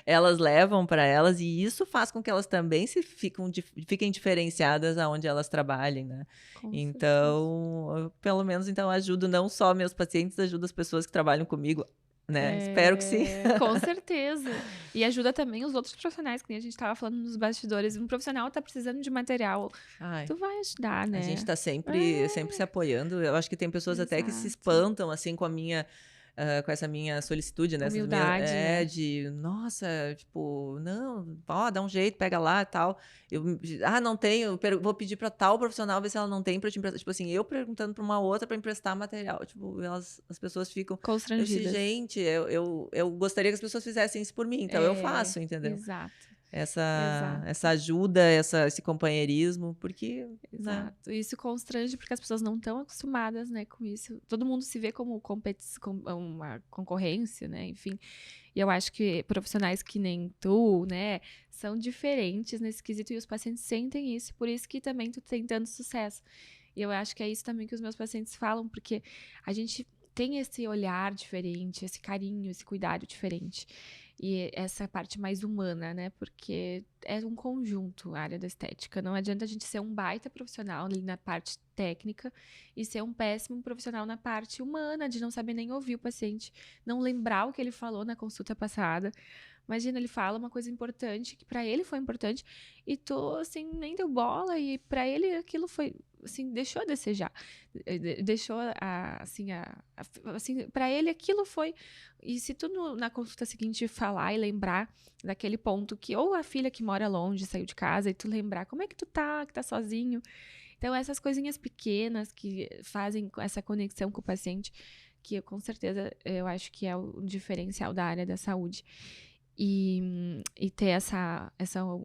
elas levam para elas, e isso faz com que elas também fiquem diferenciadas aonde elas trabalhem, né? Então, pelo menos, então, ajudo não só meus pacientes, ajudo as pessoas que trabalham comigo, né? Espero que sim. Com certeza. E ajuda também os outros profissionais, que nem a gente estava falando nos bastidores. Um profissional tá precisando de material, tu vai ajudar, né? A gente tá sempre se apoiando. Eu acho que tem pessoas até que se Exato. espantam, assim, com essa minha solicitude, né? Humildade, né? De, nossa, tipo, não, dá um jeito, pega lá e tal. Não tenho, vou pedir para tal profissional ver se ela não tem para te emprestar. Tipo assim, eu perguntando para uma outra para emprestar material. Tipo, as pessoas ficam constrangidas. Gente, eu gostaria que as pessoas fizessem isso por mim, então eu faço, entendeu? Exato. Essa ajuda, esse companheirismo, porque... Exato. Né? Isso constrange porque as pessoas não estão acostumadas, né, com isso. Todo mundo se vê como uma concorrência, né, enfim. E eu acho que profissionais que nem tu, né, são diferentes nesse quesito e os pacientes sentem isso, por isso que também tu tem tanto sucesso. E eu acho que é isso também que os meus pacientes falam, porque a gente tem esse olhar diferente, esse carinho, esse cuidado diferente. E essa parte mais humana, né? Porque é um conjunto a área da estética. Não adianta a gente ser um baita profissional ali na parte técnica e ser um péssimo profissional na parte humana, de não saber nem ouvir o paciente, não lembrar o que ele falou na consulta passada. Imagina, ele fala uma coisa importante, que pra ele foi importante, e tu, assim, nem deu bola, e pra ele aquilo foi, assim, deixou a desejar. Deixou, assim, pra ele aquilo foi... E se tu, na consulta seguinte, falar e lembrar daquele ponto que, ou a filha que mora longe, saiu de casa, e tu lembrar, como é que tu tá, que tá sozinho? Então, essas coisinhas pequenas que fazem essa conexão com o paciente, que com certeza eu acho que é o diferencial da área da saúde. E ter essa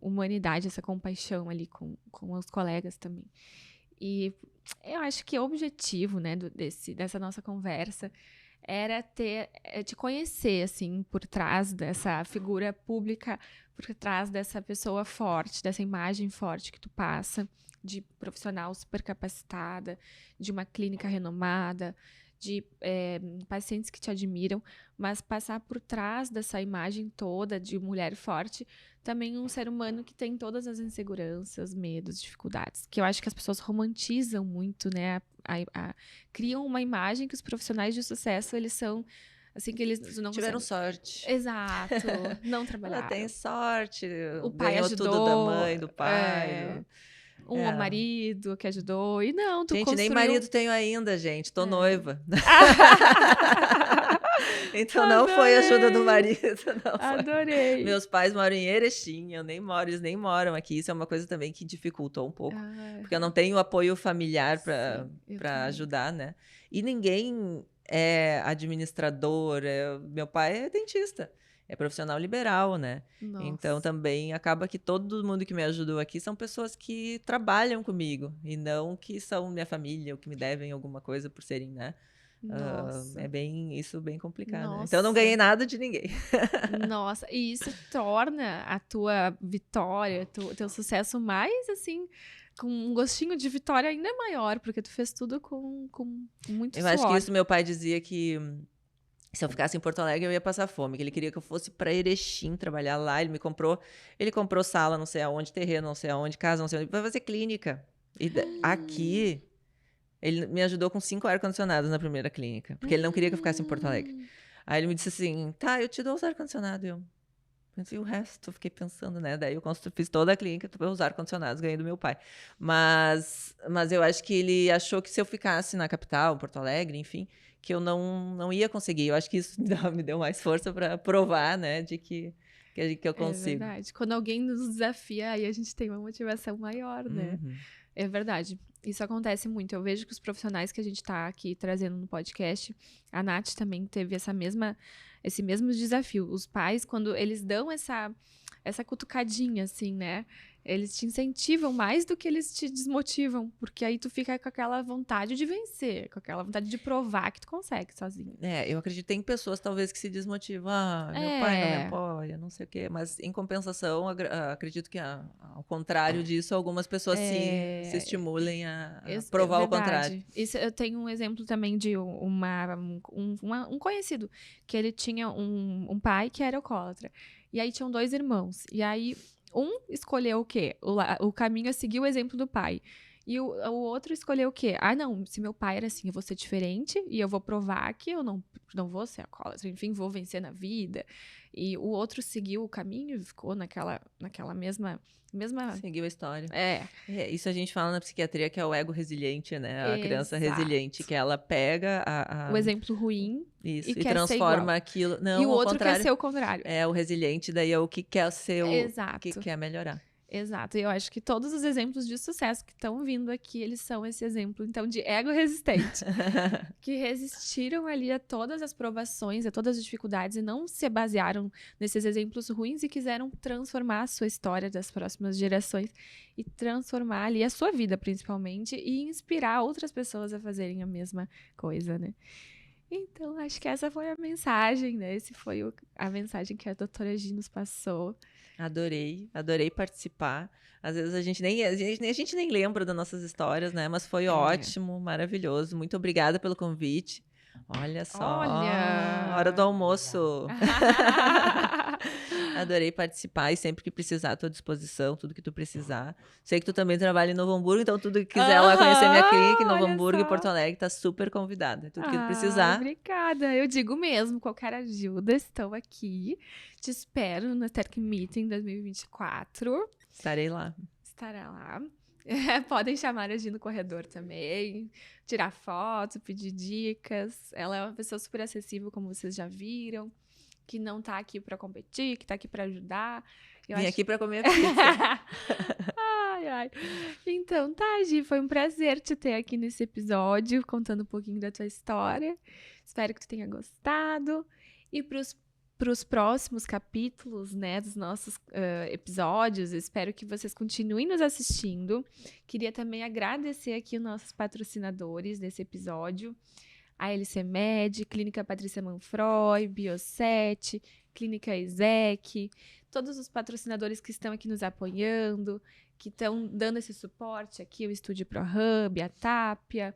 humanidade, essa compaixão ali com os colegas também. E eu acho que o objetivo, né, dessa nossa conversa era te conhecer, assim, por trás dessa figura pública, por trás dessa pessoa forte, dessa imagem forte que tu passa, de profissional super capacitada, de uma clínica renomada, de pacientes que te admiram, mas passar por trás dessa imagem toda de mulher forte, também um ser humano que tem todas as inseguranças, medos, dificuldades, que eu acho que as pessoas romantizam muito, né? Criam uma imagem que os profissionais de sucesso, eles são, assim, que eles não Tiveram conseguem. sorte. Exato, não Ela trabalharam. tem sorte, O pai ganhou ajudou, tudo da mãe, do pai. um marido que ajudou, e não, tu Gente, nem construiu... marido tenho ainda, gente. Tô noiva. Então não foi ajuda do marido, não foi. Adorei. Meus pais moram em Erechim, eles nem moram aqui. Isso é uma coisa também que dificultou um pouco, porque eu não tenho apoio familiar para ajudar, né? E ninguém é administrador. Meu pai é dentista, é profissional liberal, né? Nossa. Então também acaba que todo mundo que me ajudou aqui são pessoas que trabalham comigo e não que são minha família ou que me devem alguma coisa por serem, né? Nossa. É bem complicado. Nossa. Né? Então eu não ganhei nada de ninguém. Nossa, e isso torna a tua vitória, teu sucesso mais, assim, com um gostinho de vitória ainda maior, porque tu fez tudo com muito suor. Eu acho que isso meu pai dizia que se eu ficasse em Porto Alegre eu ia passar fome, que ele queria que eu fosse para Erechim trabalhar lá. Ele comprou sala não sei aonde, terreno não sei aonde, casa não sei onde, vai fazer clínica. E aqui... Ele me ajudou com 5 ar-condicionados na primeira clínica, porque ele não queria que eu ficasse em Porto Alegre. Aí ele me disse assim, tá, eu te dou os ar-condicionados. Eu pensei, o resto, eu fiquei pensando, né? Daí eu fiz toda a clínica, os ar-condicionados, ganhei do meu pai. Mas eu acho que ele achou que se eu ficasse na capital, Porto Alegre, enfim, que eu não ia conseguir. Eu acho que isso me deu mais força para provar, né, de que eu consigo. É verdade. Quando alguém nos desafia, aí a gente tem uma motivação maior, né? Uhum. É verdade. Isso acontece muito. Eu vejo que os profissionais que a gente tá aqui trazendo no podcast, a Nath também teve esse mesmo desafio. Os pais, quando eles dão essa cutucadinha, assim, né? Eles te incentivam mais do que eles te desmotivam, porque aí tu fica com aquela vontade de vencer, com aquela vontade de provar que tu consegue sozinho. Eu acredito que tem pessoas talvez que se desmotivam. Meu pai não me apoia, não sei o quê. Mas, em compensação, acredito que, ao contrário disso, algumas pessoas se estimulem a provar o contrário. Isso, eu tenho um exemplo também de um conhecido, que ele tinha um pai que era alcoólatra. E aí tinham 2 irmãos. E aí um escolheu o quê? O caminho a seguir o exemplo do pai. E o outro escolheu o quê? Não, se meu pai era assim, eu vou ser diferente e eu vou provar que eu não vou ser alcoólatra, enfim, vou vencer na vida. E o outro seguiu o caminho e ficou naquela mesma... Seguiu a história. Isso a gente fala na psiquiatria que é o ego resiliente, né? A criança resiliente, que ela pega o exemplo ruim e transforma aquilo. Não, e o outro quer ser o contrário. O resiliente daí é o que quer ser Exato. que quer melhorar. Exato, e eu acho que todos os exemplos de sucesso que estão vindo aqui, eles são esse exemplo, então, de ego resistente, que resistiram ali a todas as provações, a todas as dificuldades e não se basearam nesses exemplos ruins e quiseram transformar a sua história das próximas gerações e transformar ali a sua vida, principalmente, e inspirar outras pessoas a fazerem a mesma coisa, né? Então, acho que essa foi a mensagem, né? Esse foi a mensagem que a doutora Gi nos passou. Adorei participar. Às vezes a gente nem lembra das nossas histórias, né? Mas foi ótimo, maravilhoso. Muito obrigada pelo convite. Olha só, Olha! hora do almoço. Adorei participar e sempre que precisar, à tua disposição, tudo que tu precisar. Sei que tu também trabalha em Novo Hamburgo, então tudo que quiser lá conhecer minha clínica em Novo Olha Hamburgo e só. Porto Alegre, tá super convidada. Tudo que tu Ai, precisar, obrigada. Eu digo mesmo, qualquer ajuda, estou aqui. Te espero no Tech Meeting 2024. estarei lá. Estará lá. Podem chamar a Gi no corredor também, tirar foto, pedir dicas. Ela é uma pessoa super acessível, como vocês já viram, que não tá aqui pra competir, que tá aqui pra ajudar. Eu Vim acho aqui para comer pizza. Ai, ai. Então, tá, Gi, foi um prazer te ter aqui nesse episódio, contando um pouquinho da tua história. Espero que tu tenha gostado. E pros próximos capítulos, né, dos nossos episódios, espero que vocês continuem nos assistindo. Queria também agradecer aqui os nossos patrocinadores desse episódio. A LC Med, Clínica Patrícia Manfroy, Bioset, Clínica Isec, todos os patrocinadores que estão aqui nos apoiando, que estão dando esse suporte aqui, o Estúdio ProHub, a Tapia.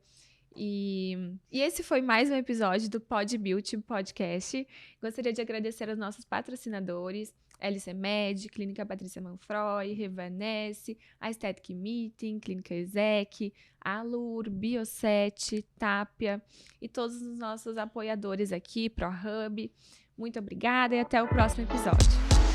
E esse foi mais um episódio do Pod Beauty Podcast. Gostaria de agradecer aos nossos patrocinadores, LC Med, Clínica Patrícia Manfroy, Revanesse, a Aesthetic Meeting, Clínica Isec, Alur, Bioset, Tapia e todos os nossos apoiadores aqui, ProHub. Muito obrigada e até o próximo episódio.